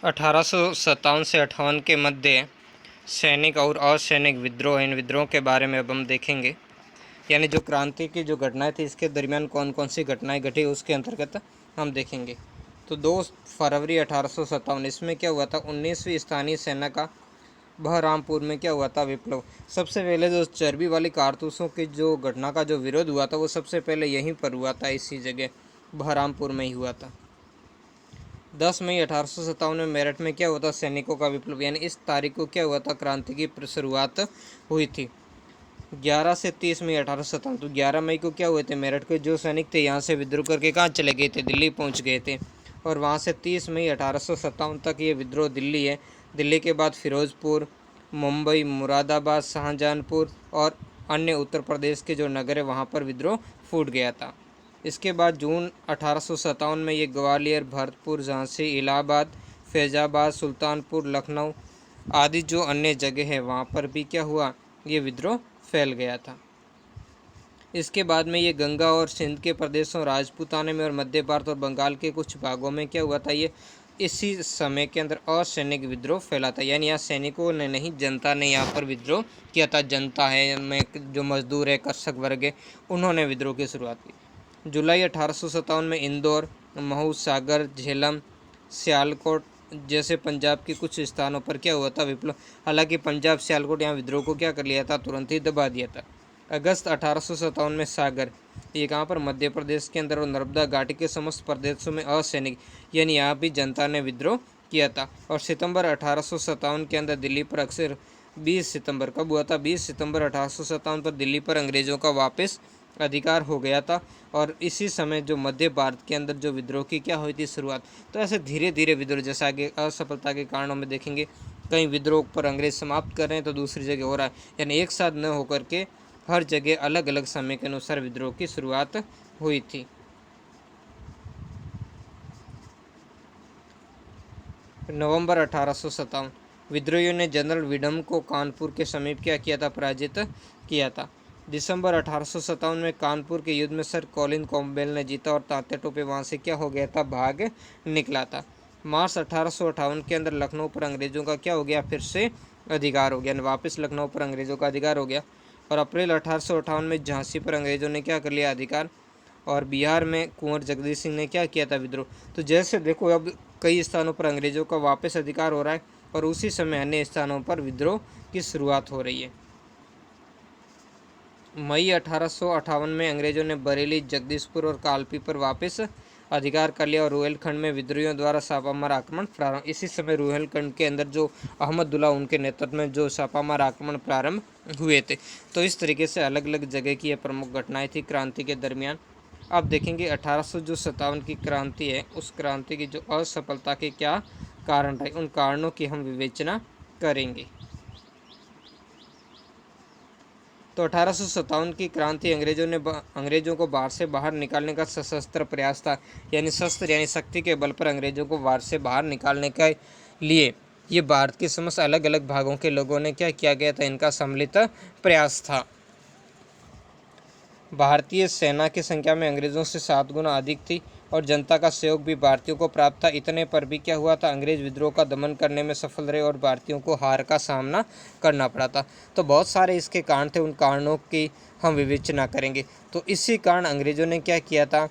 1857 से 58 के मध्य सैनिक और असैनिक विद्रोह, इन विद्रोह के बारे में अब हम देखेंगे। यानी जो क्रांति की जो घटनाएं थी, इसके दरमियान कौन कौन सी घटनाएं घटी, उसके अंतर्गत हम देखेंगे। तो 2 फरवरी 1857 इसमें क्या हुआ था, 19वीं स्थानीय सेना का बहरामपुर में क्या हुआ था, विप्लव। सबसे पहले जो चर्बी वाली कारतूसों की जो घटना का जो विरोध हुआ था, वो सबसे पहले यहीं पर हुआ था, इसी जगह बहरामपुर में ही हुआ था। 10 मई 1857 में मेरठ में क्या हुआ था, सैनिकों का विप्लव। यानी इस तारीख को क्या हुआ था, क्रांति की शुरुआत हुई थी। 11 से 30 मई 1857, तो 11 मई को क्या हुए थे, मेरठ के जो सैनिक थे यहाँ से विद्रोह करके कहाँ चले गए थे, दिल्ली पहुँच गए थे। और वहाँ से 30 मई 1857 तक ये विद्रोह दिल्ली है। दिल्ली के बाद फिरोजपुर, मुंबई, मुरादाबाद, शाहजहांपुर और अन्य उत्तर प्रदेश के जो नगर है वहाँ पर विद्रोह फूट गया था। इसके बाद जून 1857 में ये ग्वालियर, भरतपुर, झांसी, इलाहाबाद, फैजाबाद, सुल्तानपुर, लखनऊ आदि जो अन्य जगह है वहाँ पर भी क्या हुआ, ये विद्रोह फैल गया था। इसके बाद में ये गंगा और सिंध के प्रदेशों, राजपूताना में और मध्य भारत और बंगाल के कुछ भागों में क्या हुआ था, ये इसी समय के अंदर असैनिक विद्रोह फैला था। यानी यहाँ सैनिकों ने नहीं, जनता ने यहाँ पर विद्रोह किया था। जनता है में जो मजदूर है, कृषक वर्ग है, उन्होंने विद्रोह की शुरुआत की। जुलाई 1857 में इंदौर, महू, सागर, झेलम, सियालकोट जैसे पंजाब के कुछ स्थानों पर क्या हुआ था, विप्लव। हालांकि पंजाब, सियालकोट यहाँ विद्रोह को क्या कर लिया था, तुरंत ही दबा दिया था। अगस्त 1857 में सागर, ये कहाँ पर, मध्य प्रदेश के अंदर और नर्मदा घाटी के समस्त प्रदेशों में असैनिक, यानी यहाँ भी जनता ने विद्रोह किया था। और सितंबर 1857 के अंदर दिल्ली पर अक्सर 20 सितंबर कब हुआ था, 20 सितंबर 1857 पर दिल्ली पर अंग्रेज़ों का वापस अधिकार हो गया था। और इसी समय जो मध्य भारत के अंदर जो विद्रोह की क्या हुई थी, शुरुआत। तो ऐसे धीरे धीरे विद्रोह, जैसा आगे असफलता के कारणों में देखेंगे, कहीं विद्रोह पर अंग्रेज समाप्त कर रहे हैं तो दूसरी जगह हो रहा है। यानी एक साथ न होकर के हर जगह अलग अलग समय के अनुसार विद्रोह की शुरुआत हुई थी। नवंबर 1857, विद्रोहियों ने जनरल विडम को कानपुर के समीप क्या किया था, पराजित किया था। दिसंबर 1857 में कानपुर के युद्ध में सर कॉलिन कॉम्बेल ने जीता और तात्या टोपे वहाँ से क्या हो गया था, भाग निकला था। मार्च 1858 के अंदर लखनऊ पर अंग्रेज़ों का क्या हो गया, फिर से अधिकार हो गया, वापस लखनऊ पर अंग्रेज़ों का अधिकार हो गया। और अप्रैल 1858 में झांसी पर अंग्रेज़ों ने क्या कर लिया, अधिकार। और बिहार में कुंवर जगदीश सिंह ने क्या किया था, विद्रोह। तो जैसे देखो, अब कई स्थानों पर अंग्रेज़ों का वापस अधिकार हो रहा है और उसी समय अन्य स्थानों पर विद्रोह की शुरुआत हो रही है। मई 1858 में अंग्रेज़ों ने बरेली, जगदीशपुर और कालपी पर वापस अधिकार कर लिया और रुहेलखंड में विद्रोहियों द्वारा छापामार आक्रमण प्रारंभ। इसी समय रुहेलखंड के अंदर जो अहमदुल्ला, उनके नेतृत्व में जो छापामार आक्रमण प्रारंभ हुए थे। तो इस तरीके से अलग अलग जगह की ये प्रमुख घटनाएं थी क्रांति के दरमियान। अब देखेंगे 1857 की क्रांति है, उस क्रांति की जो असफलता के क्या कारण रहे, उन कारणों की हम विवेचना करेंगे। तो 1857 की क्रांति अंग्रेज़ों को बाहर से बाहर निकालने का सशस्त्र प्रयास था। यानी शस्त्र यानी शक्ति के बल पर अंग्रेज़ों को बाहर से बाहर निकालने के लिए ये भारत के समस्त अलग अलग भागों के लोगों ने क्या किया गया था, इनका सम्मिलित प्रयास था। भारतीय सेना की संख्या में अंग्रेज़ों से 7 गुना अधिक थी और जनता का सहयोग भी भारतीयों को प्राप्त था। इतने पर भी क्या हुआ था, अंग्रेज विद्रोह का दमन करने में सफल रहे और भारतीयों को हार का सामना करना पड़ा था। तो बहुत सारे इसके कारण थे, उन कारणों की हम विवेचना करेंगे। तो इसी कारण अंग्रेज़ों ने क्या किया था,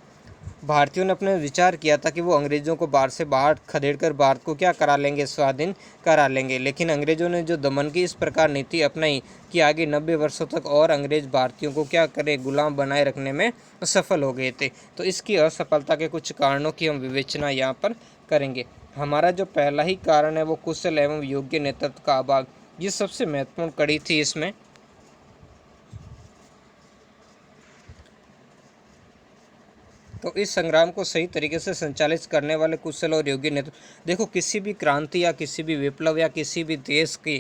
भारतीयों ने अपने विचार किया था कि वो अंग्रेज़ों को बाहर से बाहर खदेड़कर भारत को क्या करा लेंगे, स्वाधीन करा लेंगे। लेकिन अंग्रेज़ों ने जो दमन की इस प्रकार नीति अपनाई कि आगे 90 वर्षों तक और अंग्रेज़ भारतीयों को क्या करें, गुलाम बनाए रखने में सफल हो गए थे। तो इसकी असफलता के कुछ कारणों की हम विवेचना यहाँ पर करेंगे। हमारा जो पहला ही कारण है वो कुशल एवं योग्य नेतृत्व का अभाव, ये सबसे महत्वपूर्ण कड़ी थी इसमें। तो इस संग्राम को सही तरीके से संचालित करने वाले कुशल और योग्य नेतृत्व। देखो, किसी भी क्रांति या किसी भी विप्लव या किसी भी देश की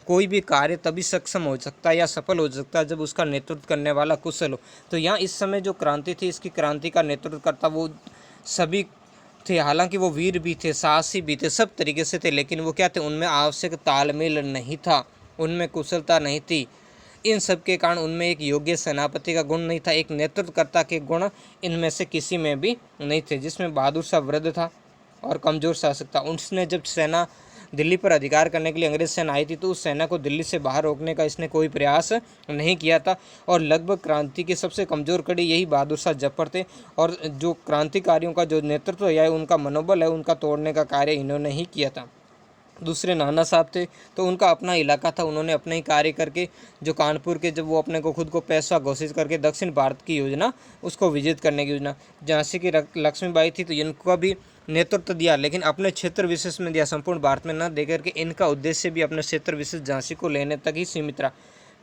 कोई भी कार्य तभी सक्षम हो सकता है या सफल हो सकता है जब उसका नेतृत्व करने वाला कुशल हो। तो यहाँ इस समय जो क्रांति थी, इसकी क्रांति का नेतृत्व करता वो सभी थे। हालांकि वो वीर भी थे, साहसी भी थे, सब तरीके से थे, लेकिन वो क्या थे, उनमें आवश्यक तालमेल नहीं था, उनमें कुशलता नहीं थी। इन सब के कारण उनमें एक योग्य सेनापति का गुण नहीं था, एक नेतृत्वकर्ता के गुण इनमें से किसी में भी नहीं थे। जिसमें बहादुर शाह वृद्ध था, और कमज़ोर शासक था। उसने जब सेना दिल्ली पर अधिकार करने के लिए अंग्रेज सेना आई थी तो उस सेना को दिल्ली से बाहर रोकने का इसने कोई प्रयास नहीं किया था। और लगभग क्रांति की सबसे कमज़ोर कड़ी यही बहादुर शाह जफर थे। और जो क्रांतिकारियों का जो नेतृत्व है, उनका मनोबल है, उनका तोड़ने का कार्य इन्होंने ही किया था। दूसरे नाना साहब थे, तो उनका अपना इलाका था, उन्होंने अपने ही कार्य करके जो कानपुर के, जब वो अपने को खुद को पेशवा घोषित करके दक्षिण भारत की योजना उसको विजित करने की योजना, झांसी की लक्ष्मीबाई थी तो इनका भी नेतृत्व दिया, लेकिन अपने क्षेत्र विशेष में दिया, संपूर्ण भारत में न दे करके इनका उद्देश्य भी अपने क्षेत्र विशेष झांसी को लेने तक ही सीमित रहा।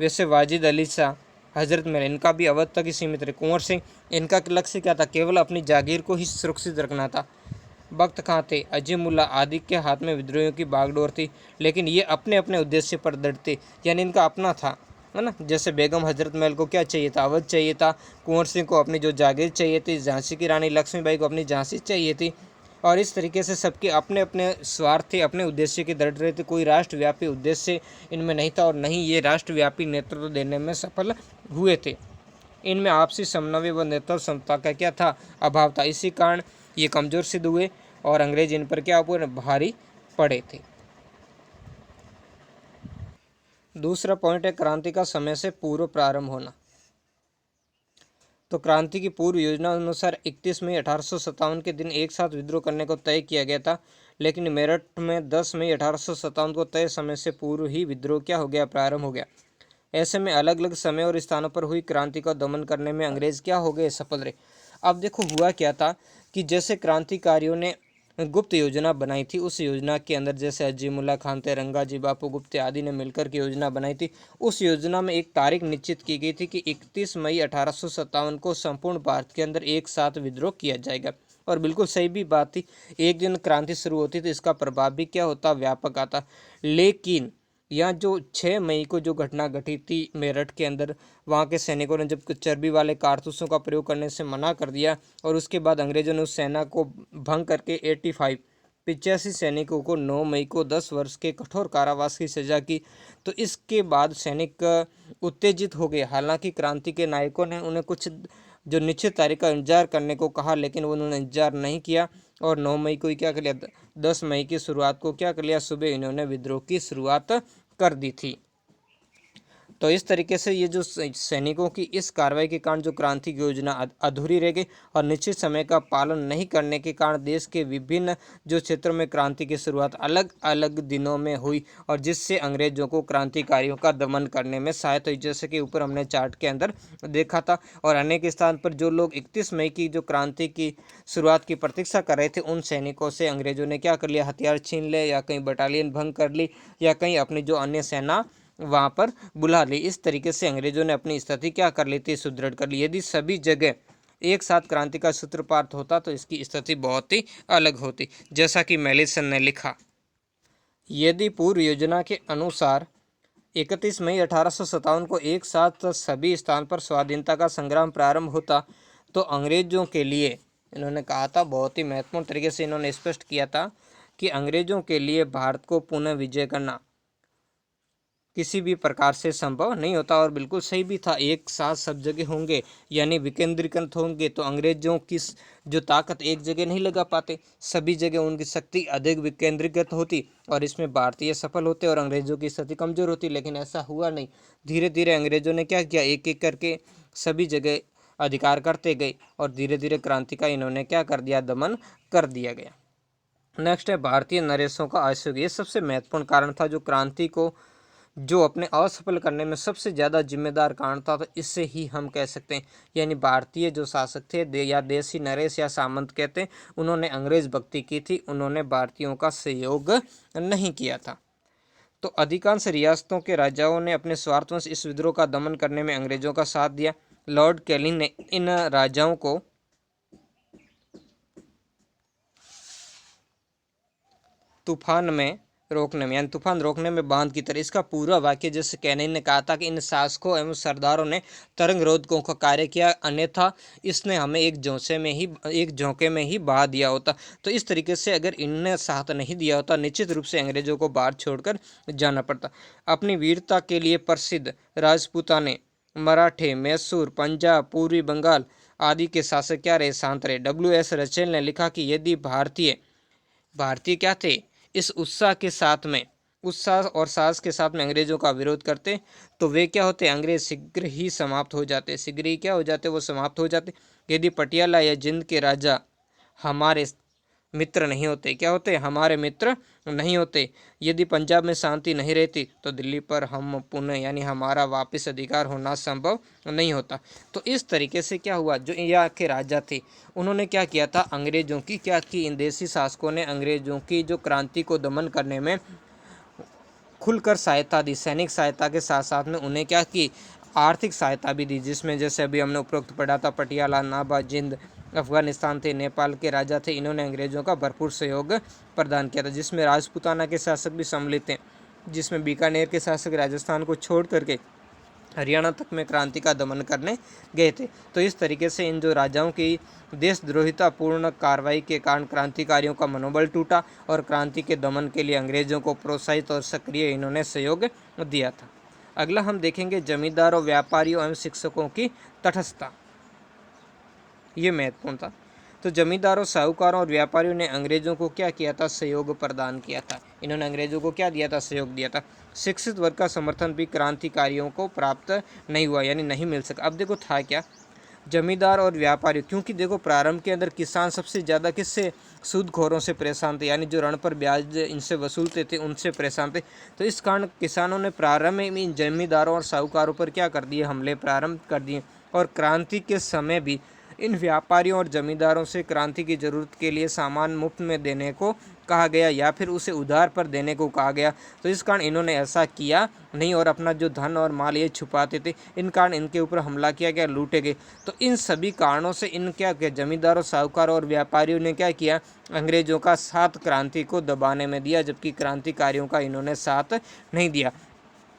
वैसे वाजिद अली शाह, हजरत महल, इनका भी अवध तक ही सीमित रहे। कुंवर सिंह, इनका लक्ष्य क्या था? केवल अपनी जागीर को ही सुरक्षित रखना था। बख्त खां थे, अजीमुल्ला आदि के हाथ में विद्रोहियों की बागडोर थी, लेकिन ये अपने अपने उद्देश्य पर दृढ़ थे, यानी इनका अपना था, है ना। जैसे बेगम हजरत महल को क्या चाहिए था? अवध चाहिए था। कुंवर सिंह को अपनी जो जागीर चाहिए थी। झांसी की रानी लक्ष्मीबाई को अपनी झांसी चाहिए थी। और इस तरीके से सबके अपने अपने स्वार्थ थे, अपने उद्देश्य के दृढ़ रहे थे। कोई राष्ट्रव्यापी उद्देश्य इनमें नहीं था और नहीं ये राष्ट्रव्यापी नेतृत्व देने में सफल हुए थे। इनमें आपसी समन्वय व नेतृत्व क्षमता का क्या था? अभाव था। इसी कारण ये कमज़ोर सिद्ध हुए और अंग्रेज इन पर क्या हुए? भारी पड़े थे। दूसरा पॉइंट है क्रांति का समय से पूर्व प्रारंभ होना। तो क्रांति की पूर्व योजना अनुसार 31 मई 1857 के दिन एक साथ विद्रोह करने को तय किया गया था, लेकिन मेरठ में 10 मई 1857 को तय समय से पूर्व ही विद्रोह क्या हो गया? प्रारंभ हो गया। ऐसे में अलग अलग समय और स्थानों पर हुई क्रांति का दमन करने में अंग्रेज क्या हो गए? सफल रहे। अब देखो हुआ क्या था कि जैसे क्रांतिकारियों ने गुप्त योजना बनाई थी, उस योजना के अंदर जैसे अजीमुल्ला खान थे, रंगाजी बापू गुप्ते आदि ने मिलकर के योजना बनाई थी। उस योजना में एक तारीख निश्चित की गई थी कि 31 मई 1857 को संपूर्ण भारत के अंदर एक साथ विद्रोह किया जाएगा। और बिल्कुल सही भी बात थी। एक दिन क्रांति शुरू होती तो इसका प्रभाव भी क्या होता? व्यापक आता। लेकिन यहाँ जो 6 मई को जो घटना घटी थी मेरठ के अंदर, वहाँ के सैनिकों ने जब चर्बी वाले कारतूसों का प्रयोग करने से मना कर दिया और उसके बाद अंग्रेजों ने उस सेना को भंग करके 85 सैनिकों को 9 मई को 10 वर्ष के कठोर कारावास की सजा की। तो इसके बाद सैनिक उत्तेजित हो गए। हालांकि क्रांति के नायकों ने उन्हें कुछ जो निश्चित तारीख का इंतजार करने को कहा, लेकिन उन्होंने इंतजार नहीं किया और 9 मई को ही क्या कर लिया? 10 मई की शुरुआत को क्या कर लिया? सुबह इन्होंने विद्रोह की शुरुआत कर दी थी। तो इस तरीके से ये जो सैनिकों की इस कार्रवाई के कारण जो क्रांति की योजना अधूरी रह गई और निश्चित समय का पालन नहीं करने के कारण देश के विभिन्न जो क्षेत्रों में क्रांति की शुरुआत अलग अलग दिनों में हुई और जिससे अंग्रेजों को क्रांतिकारियों का दमन करने में सहायता हुई, जैसे कि ऊपर हमने चार्ट के अंदर देखा था। और अनेक स्थान पर जो लोग 31 मई की जो क्रांति की शुरुआत की प्रतीक्षा कर रहे थे, उन सैनिकों से अंग्रेजों ने क्या कर लिया? हथियार छीन ले, या कहीं बटालियन भंग कर ली, या कहीं अपनी जो अन्य सेना वहाँ पर बुला ली। इस तरीके से अंग्रेजों ने अपनी स्थिति क्या कर ली थी? सुदृढ़ कर ली। यदि सभी जगह एक साथ क्रांति का सूत्रपात होता तो इसकी स्थिति बहुत ही अलग होती। जैसा कि मैलिसन ने लिखा, यदि पूर्व योजना के अनुसार 31 मई 1857 को एक साथ सभी स्थान पर स्वाधीनता का संग्राम प्रारंभ होता तो अंग्रेजों के लिए, इन्होंने कहा था, बहुत ही महत्वपूर्ण तरीके से इन्होंने स्पष्ट किया था कि अंग्रेजों के लिए भारत को पुनः विजय करना किसी भी प्रकार से संभव नहीं होता। और बिल्कुल सही भी था। एक साथ सब जगह होंगे यानी विकेंद्रीकृत होंगे तो अंग्रेजों की जो ताकत एक जगह नहीं लगा पाते, सभी जगह उनकी शक्ति अधिक विकेंद्रीकृत होती और इसमें भारतीय सफल होते और अंग्रेजों की स्थिति कमजोर होती। लेकिन ऐसा हुआ नहीं। धीरे धीरे अंग्रेजों ने क्या किया? एक एक करके सभी जगह अधिकार करते गए और धीरे धीरे क्रांति का इन्होंने क्या कर दिया? दमन कर दिया गया। नेक्स्ट है भारतीय नरेशों का आयुष्य। ये सबसे महत्वपूर्ण कारण था जो क्रांति को जो अपने असफल करने में सबसे ज़्यादा जिम्मेदार कारण था। तो इससे ही हम कह सकते हैं, यानी भारतीय जो शासक थे या देशी नरेश या सामंत कहते हैं, उन्होंने अंग्रेज भक्ति की थी, उन्होंने भारतीयों का सहयोग नहीं किया था। तो अधिकांश रियासतों के राजाओं ने अपने स्वार्थवश इस विद्रोह का दमन करने में अंग्रेजों का साथ दिया। लॉर्ड कैनिंग ने इन राजाओं को तूफान में रोकने में, यानी तूफान रोकने में बांध की तरह, इसका पूरा वाक्य जैसे कैनिंग ने कहा था कि इन शासकों एवं सरदारों ने तरंग रोधकों का कार्य किया, अन्यथा इसने हमें एक झोंके में ही बहा दिया होता। तो इस तरीके से अगर इनने साथ नहीं दिया होता, निश्चित रूप से अंग्रेजों को बाहर छोड़कर जाना पड़ता। अपनी वीरता के लिए प्रसिद्ध राजपूताने, मराठे, मैसूर, पंजाब, पूर्वी बंगाल आदि के शासक क्या रहे? शांत रहे। W.S. रचेल ने लिखा कि यदि भारतीय भारतीय क्या थे, इस उत्साह और साहस के साथ में अंग्रेजों का विरोध करते, तो वे क्या होते, अंग्रेज शीघ्र ही समाप्त हो जाते, शीघ्र ही क्या हो जाते, वो समाप्त हो जाते। यदि पटियाला या जिंद के राजा हमारे मित्र नहीं होते, क्या होते, हमारे मित्र नहीं होते, यदि पंजाब में शांति नहीं रहती, तो दिल्ली पर हम पुनः यानी हमारा वापस अधिकार होना संभव नहीं होता। तो इस तरीके से क्या हुआ, जो यहाँ के राजा थे उन्होंने क्या किया था, अंग्रेजों की क्या की, इन देशी शासकों ने अंग्रेजों की जो क्रांति को दमन करने में खुलकर सहायता दी। सैनिक सहायता के साथ साथ में उन्हें क्या की, आर्थिक सहायता भी दी, जिसमें जैसे अभी हमने उपरोक्त पढ़ा था, पटियाला, नाभा, जिंद, अफगानिस्तान थे, नेपाल के राजा थे, इन्होंने अंग्रेजों का भरपूर सहयोग प्रदान किया था, जिसमें राजपूताना के शासक भी सम्मिलित थे, जिसमें बीकानेर के शासक राजस्थान को छोड़ करके हरियाणा तक में क्रांति का दमन करने गए थे। तो इस तरीके से इन जो राजाओं की देशद्रोहितापूर्ण कार्रवाई के कारण क्रांतिकारियों का मनोबल टूटा और क्रांति के दमन के लिए अंग्रेजों को प्रोत्साहित और सक्रिय इन्होंने सहयोग दिया था। अगला हम देखेंगे जमींदारों, व्यापारियों एवं शिक्षकों की तटस्थता। ये महत्वपूर्ण था। तो जमींदारों, साहूकारों और व्यापारियों ने अंग्रेजों को क्या किया था, सहयोग प्रदान किया था। इन्होंने अंग्रेजों को क्या दिया था, सहयोग दिया था। शिक्षित वर्ग का समर्थन भी क्रांतिकारियों को प्राप्त नहीं हुआ, यानी नहीं मिल सका। अब देखो था क्या, जमींदार और व्यापारी, क्योंकि देखो प्रारंभ के अंदर किसान सबसे ज़्यादा किससे, सूदखोरों से परेशान थे, यानी जो ऋण पर ब्याज इनसे वसूलते थे उनसे परेशान थे। तो इस कारण किसानों ने प्रारंभ में इन जमींदारों और साहूकारों पर क्या कर दिए, हमले प्रारंभ कर दिए। और क्रांति के समय भी इन व्यापारियों और जमींदारों से क्रांति की जरूरत के लिए सामान मुफ्त में देने को कहा गया या फिर उसे उधार पर देने को कहा गया। तो इस कारण इन्होंने ऐसा किया नहीं और अपना जो धन और माल ये छुपाते थे, इन कारण इनके ऊपर हमला किया गया, लूटे गए। तो इन सभी कारणों से इन क्या किया, जमींदारों, साहूकारों और व्यापारियों ने क्या किया, अंग्रेजों का साथ क्रांति को दबाने में दिया, जबकि क्रांतिकारियों का इन्होंने साथ नहीं दिया।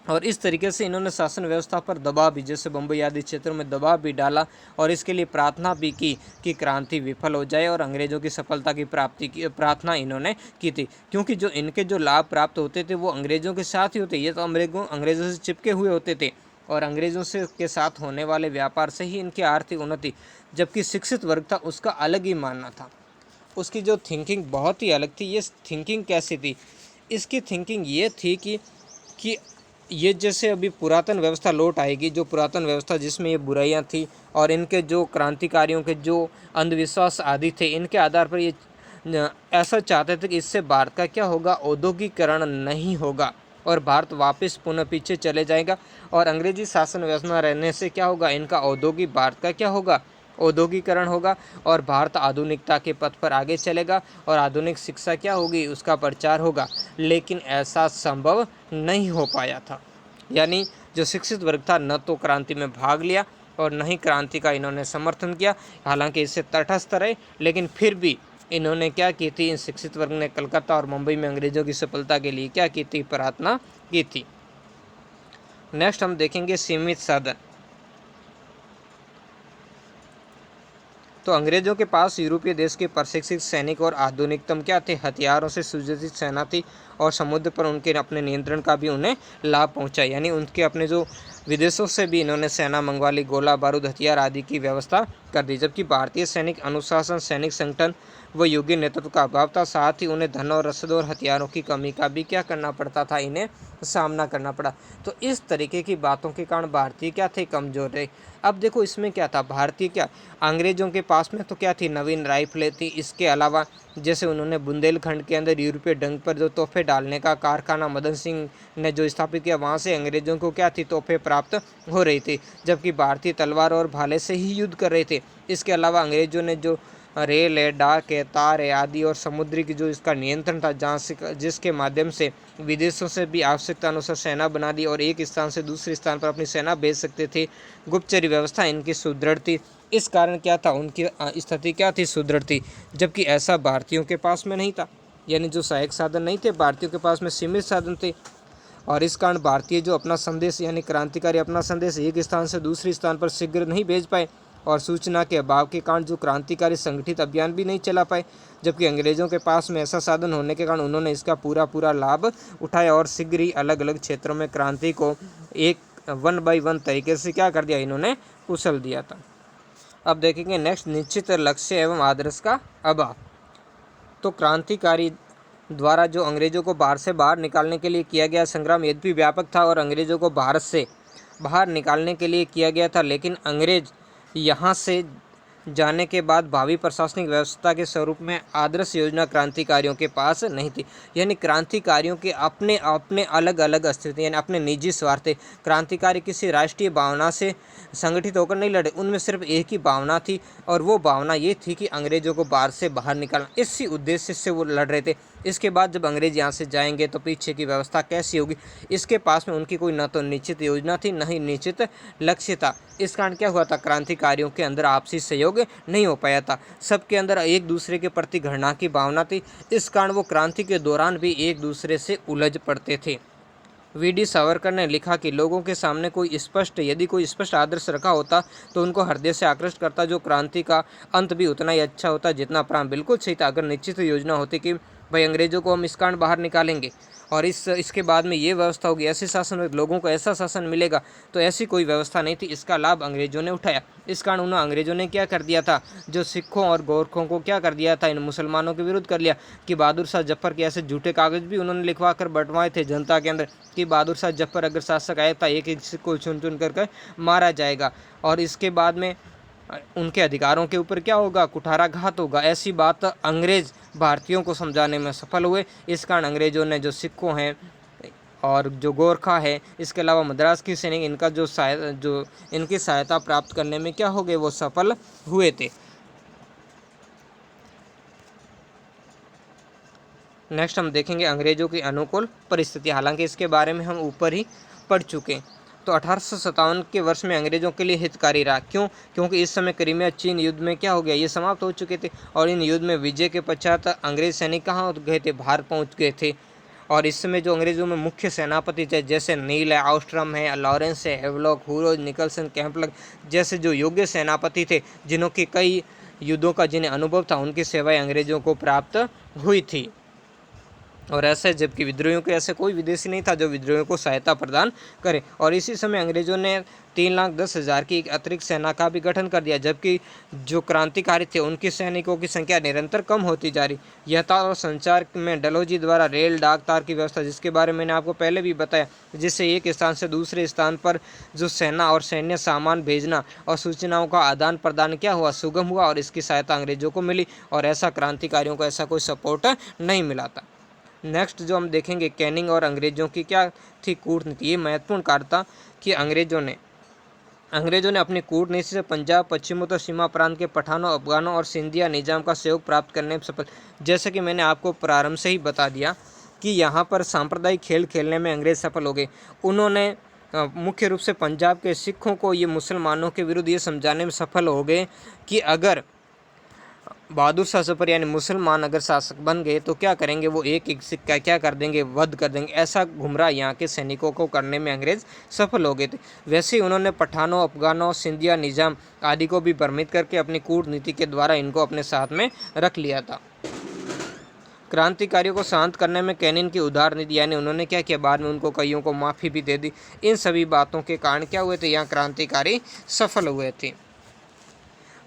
और इस तरीके से इन्होंने शासन व्यवस्था पर दबाव भी, जैसे बम्बई आदि क्षेत्रों में दबाव भी डाला और इसके लिए प्रार्थना भी की कि क्रांति विफल हो जाए और अंग्रेजों की सफलता की प्राप्ति की प्रार्थना इन्होंने की थी। क्योंकि जो इनके जो लाभ प्राप्त होते थे वो अंग्रेजों के साथ ही होते, ये तो अंग्रेजों से चिपके हुए होते थे और अंग्रेजों से के साथ होने वाले व्यापार से ही इनकी आर्थिक उन्नति। जबकि शिक्षित वर्ग था उसका अलग ही मानना था, उसकी जो थिंकिंग बहुत ही अलग थी। ये थिंकिंग कैसी थी, इसकी थिंकिंग ये थी कि ये जैसे अभी पुरातन व्यवस्था लौट आएगी, जो पुरातन व्यवस्था जिसमें ये बुराइयां थी और इनके जो क्रांतिकारियों के जो अंधविश्वास आदि थे, इनके आधार पर ये ऐसा चाहते थे कि इससे भारत का क्या होगा, औद्योगिकरण नहीं होगा और भारत वापस पुनः पीछे चले जाएगा और अंग्रेजी शासन व्यवस्था रहने से क्या होगा, इनका औद्योगिक भारत का क्या होगा, औद्योगिकरण होगा और भारत आधुनिकता के पथ पर आगे चलेगा और आधुनिक शिक्षा क्या होगी, उसका प्रचार होगा। लेकिन ऐसा संभव नहीं हो पाया था। यानी जो शिक्षित वर्ग था न तो क्रांति में भाग लिया और न ही क्रांति का इन्होंने समर्थन किया, हालांकि इससे तटस्थ रहे, लेकिन फिर भी इन्होंने क्या की थी, इन शिक्षित वर्ग ने कलकत्ता और मुंबई में अंग्रेजों की सफलता के लिए क्या की थी, प्रार्थना की थी। नेक्स्ट हम देखेंगे सीमित साधन। तो अंग्रेजों के पास यूरोपीय देश के प्रशिक्षित सैनिक और आधुनिकतम क्या थे, हथियारों से सुसज्जित सेना थी और समुद्र पर उनके अपने नियंत्रण का भी उन्हें लाभ पहुंचा। यानी उनके अपने जो विदेशों से भी इन्होंने सेना मंगवा ली, गोला बारूद, हथियार आदि की व्यवस्था कर दी। जबकि भारतीय सैनिक अनुशासन, सैनिक संगठन व योग्य नेतृत्व का अभाव था, साथ ही उन्हें धन और रसद और हथियारों की कमी का भी क्या करना पड़ता था, इन्हें सामना करना पड़ा। तो इस तरीके की बातों के कारण भारतीय क्या थे, कमजोर रहे। अब देखो इसमें क्या था, भारतीय क्या, अंग्रेजों के पास में तो क्या थी, नवीन राइफलें थी। इसके अलावा जैसे उन्होंने बुंदेलखंड के अंदर यूरोपीय ढंग पर जो तोहफे डालने का कारखाना मदन सिंह ने जो स्थापित किया, वहाँ से अंग्रेजों को क्या थी, तोहफे प्राप्त हो रही थी। जबकि भारतीय तलवार और भाले से ही युद्ध कर रहे थे। इसके अलावा अंग्रेजों ने जो रेल है, डाक है, तार है आदि और समुद्री की जो इसका नियंत्रण था, जहाँ से जिसके माध्यम से विदेशों से भी आवश्यकता अनुसार सेना बना दी और एक स्थान से दूसरे स्थान पर अपनी सेना भेज सकते थे। गुप्तचर व्यवस्था इनकी सुदृढ़ थी। इस कारण क्या था, उनकी स्थिति क्या थी, सुदृढ़ थी। जबकि ऐसा भारतीयों के पास में नहीं था, यानी जो सहायक साधन नहीं थे, भारतीयों के पास में सीमित साधन थे। और इस कारण भारतीय जो अपना संदेश यानी क्रांतिकारी अपना संदेश एक स्थान से दूसरे स्थान पर शीघ्र नहीं भेज पाए और सूचना के अभाव के कारण जो क्रांतिकारी संगठित अभियान भी नहीं चला पाए। जबकि अंग्रेजों के पास में ऐसा साधन होने के कारण उन्होंने इसका पूरा लाभ उठाया और शीघ्र ही अलग अलग क्षेत्रों में क्रांति को एक 1 बाय 1 तरीके से क्या कर दिया, इन्होंने कुशल दिया था। अब देखेंगे नेक्स्ट, निश्चित लक्ष्य एवं आदर्श का अभाव। तो क्रांतिकारी द्वारा जो अंग्रेज़ों को भारत से बाहर निकालने के लिए किया गया संग्राम यद्यपि व्यापक था और अंग्रेज़ों को भारत से बाहर निकालने के लिए किया गया था, लेकिन अंग्रेज़ यहाँ से जाने के बाद भावी प्रशासनिक व्यवस्था के स्वरूप में आदर्श योजना क्रांतिकारियों के पास नहीं थी। यानी क्रांतिकारियों के अपने अपने अलग अलग अस्तित्व, यानी अपने निजी स्वार्थ थे। क्रांतिकारी किसी राष्ट्रीय भावना से संगठित होकर नहीं लड़े, उनमें सिर्फ एक ही भावना थी और वो भावना ये थी कि अंग्रेज़ों को भारत से बाहर निकालना। इसी उद्देश्य से वो लड़ रहे थे। इसके बाद जब अंग्रेज़ यहाँ से जाएंगे तो पीछे की व्यवस्था कैसी होगी, इसके पास में उनकी कोई न तो निश्चित योजना थी, न ही निश्चित लक्ष्य था। इस कारण क्या हुआ था, क्रांतिकारियों के अंदर आपसी सहयोग नहीं हो पाया था। सबके अंदर एक दूसरे के प्रति घृणा की भावना थी। इस कारण वो क्रांति के दौरान भी एक दूसरे से उलझ पड़ते थे। वी.डी. सावरकर ने लिखा कि लोगों के सामने यदि कोई स्पष्ट आदर्श रखा होता तो उनको हृदय से आकृष्ट करता, जो क्रांति का अंत भी उतना ही अच्छा होता जितना प्रारंभ। बिल्कुल सही था। अगर निश्चित योजना होती कि भाई अंग्रेज़ों को हम इस कारण बाहर निकालेंगे और इसके बाद में ये व्यवस्था होगी, ऐसे शासन में लोगों को ऐसा शासन मिलेगा, तो ऐसी कोई व्यवस्था नहीं थी। इसका लाभ अंग्रेज़ों ने उठाया। इस कारण उन्होंने अंग्रेज़ों ने क्या कर दिया था, जो सिखों और गोरखों को क्या कर दिया था, इन मुसलमानों के विरुद्ध कर लिया कि बहादुर शाह जफर के ऐसे झूठे कागज़ भी उन्होंने लिखवा कर बंटवाए थे जनता के अंदर कि बहादुर शाह जफर अगर शासक आए था एक एक सिख को चुन चुन कर मारा जाएगा और इसके बाद में उनके अधिकारों के ऊपर क्या होगा, कुठाराघात होगा। ऐसी बात अंग्रेज़ भारतीयों को समझाने में सफल हुए। इस कारण अंग्रेज़ों ने जो सिखों हैं और जो गोरखा है, इसके अलावा मद्रास की सैनिक, इनका जो इनकी सहायता प्राप्त करने में क्या हो गए, वो सफल हुए थे। नेक्स्ट हम देखेंगे अंग्रेज़ों की अनुकूल परिस्थिति। हालांकि इसके बारे में हम ऊपर ही पढ़ चुके। तो 1857 के वर्ष में अंग्रेज़ों के लिए हितकारी रहा। क्यों? क्योंकि इस समय क्रीमिया चीन युद्ध में क्या हो गया, ये समाप्त हो चुके थे और इन युद्ध में विजय के पश्चात अंग्रेज सैनिक कहाँ गए थे, भारत पहुँच गए थे। और इस समय जो अंग्रेज़ों में मुख्य सेनापति थे, जैसे नील है, ऑस्ट्रम है, लॉरेंस है, हेवलॉक, हुरोज, निकलसन, कैंपलग जैसे जो योग्य सेनापति थे, जिन्हों की कई युद्धों का जिन्हें अनुभव था, उनकी सेवाएं अंग्रेज़ों को प्राप्त हुई थी। और ऐसे जबकि विद्रोहियों के ऐसे कोई विदेशी नहीं था जो विद्रोहियों को सहायता प्रदान करे। और इसी समय अंग्रेज़ों ने 3,10,000 की एक अतिरिक्त सेना का भी गठन कर दिया, जबकि जो क्रांतिकारी थे उनकी सैनिकों की संख्या निरंतर कम होती जा रही। यातायात और संचार में डलहौजी द्वारा रेल डाक तार की व्यवस्था, जिसके बारे में मैंने आपको पहले भी बताया, जिससे एक स्थान से दूसरे स्थान पर जो सेना और सैन्य सामान भेजना और सूचनाओं का आदान प्रदान क्या हुआ, सुगम हुआ और इसकी सहायता अंग्रेज़ों को मिली। और ऐसा क्रांतिकारियों को ऐसा कोई सपोर्ट नहीं मिला था। नेक्स्ट जो हम देखेंगे, कैनिंग और अंग्रेज़ों की क्या थी कूटनीति। ये महत्वपूर्ण कार्य था कि अंग्रेज़ों ने अपनी कूटनीति से पंजाब, पश्चिमोत्तर सीमा प्रांत के पठानों, अफगानों और सिंधिया निजाम का सहयोग प्राप्त करने में सफल। जैसे कि मैंने आपको प्रारंभ से ही बता दिया कि यहाँ पर सांप्रदायिक खेल खेलने में अंग्रेज़ सफल हो गए। उन्होंने मुख्य रूप से पंजाब के सिखों को ये मुसलमानों के विरुद्ध ये समझाने में सफल हो गए कि अगर बहादुर शाह जफर यानी मुसलमान अगर शासक बन गए तो क्या करेंगे, वो एक एक सिख का क्या कर देंगे, वध कर देंगे। ऐसा गुमराह यहाँ के सैनिकों को करने में अंग्रेज सफल हो गए थे। वैसे ही उन्होंने पठानों, अफगानों, सिंधिया निजाम आदि को भी भ्रमित करके अपनी कूटनीति के द्वारा इनको अपने साथ में रख लिया था। क्रांतिकारियों को शांत करने में कैनिंग की उदार नीति, यानी उन्होंने क्या किया, बाद में उनको कईयों को माफ़ी भी दे दी। इन सभी बातों के कारण क्या हुए थे, यहाँ क्रांतिकारी सफल हुए थे।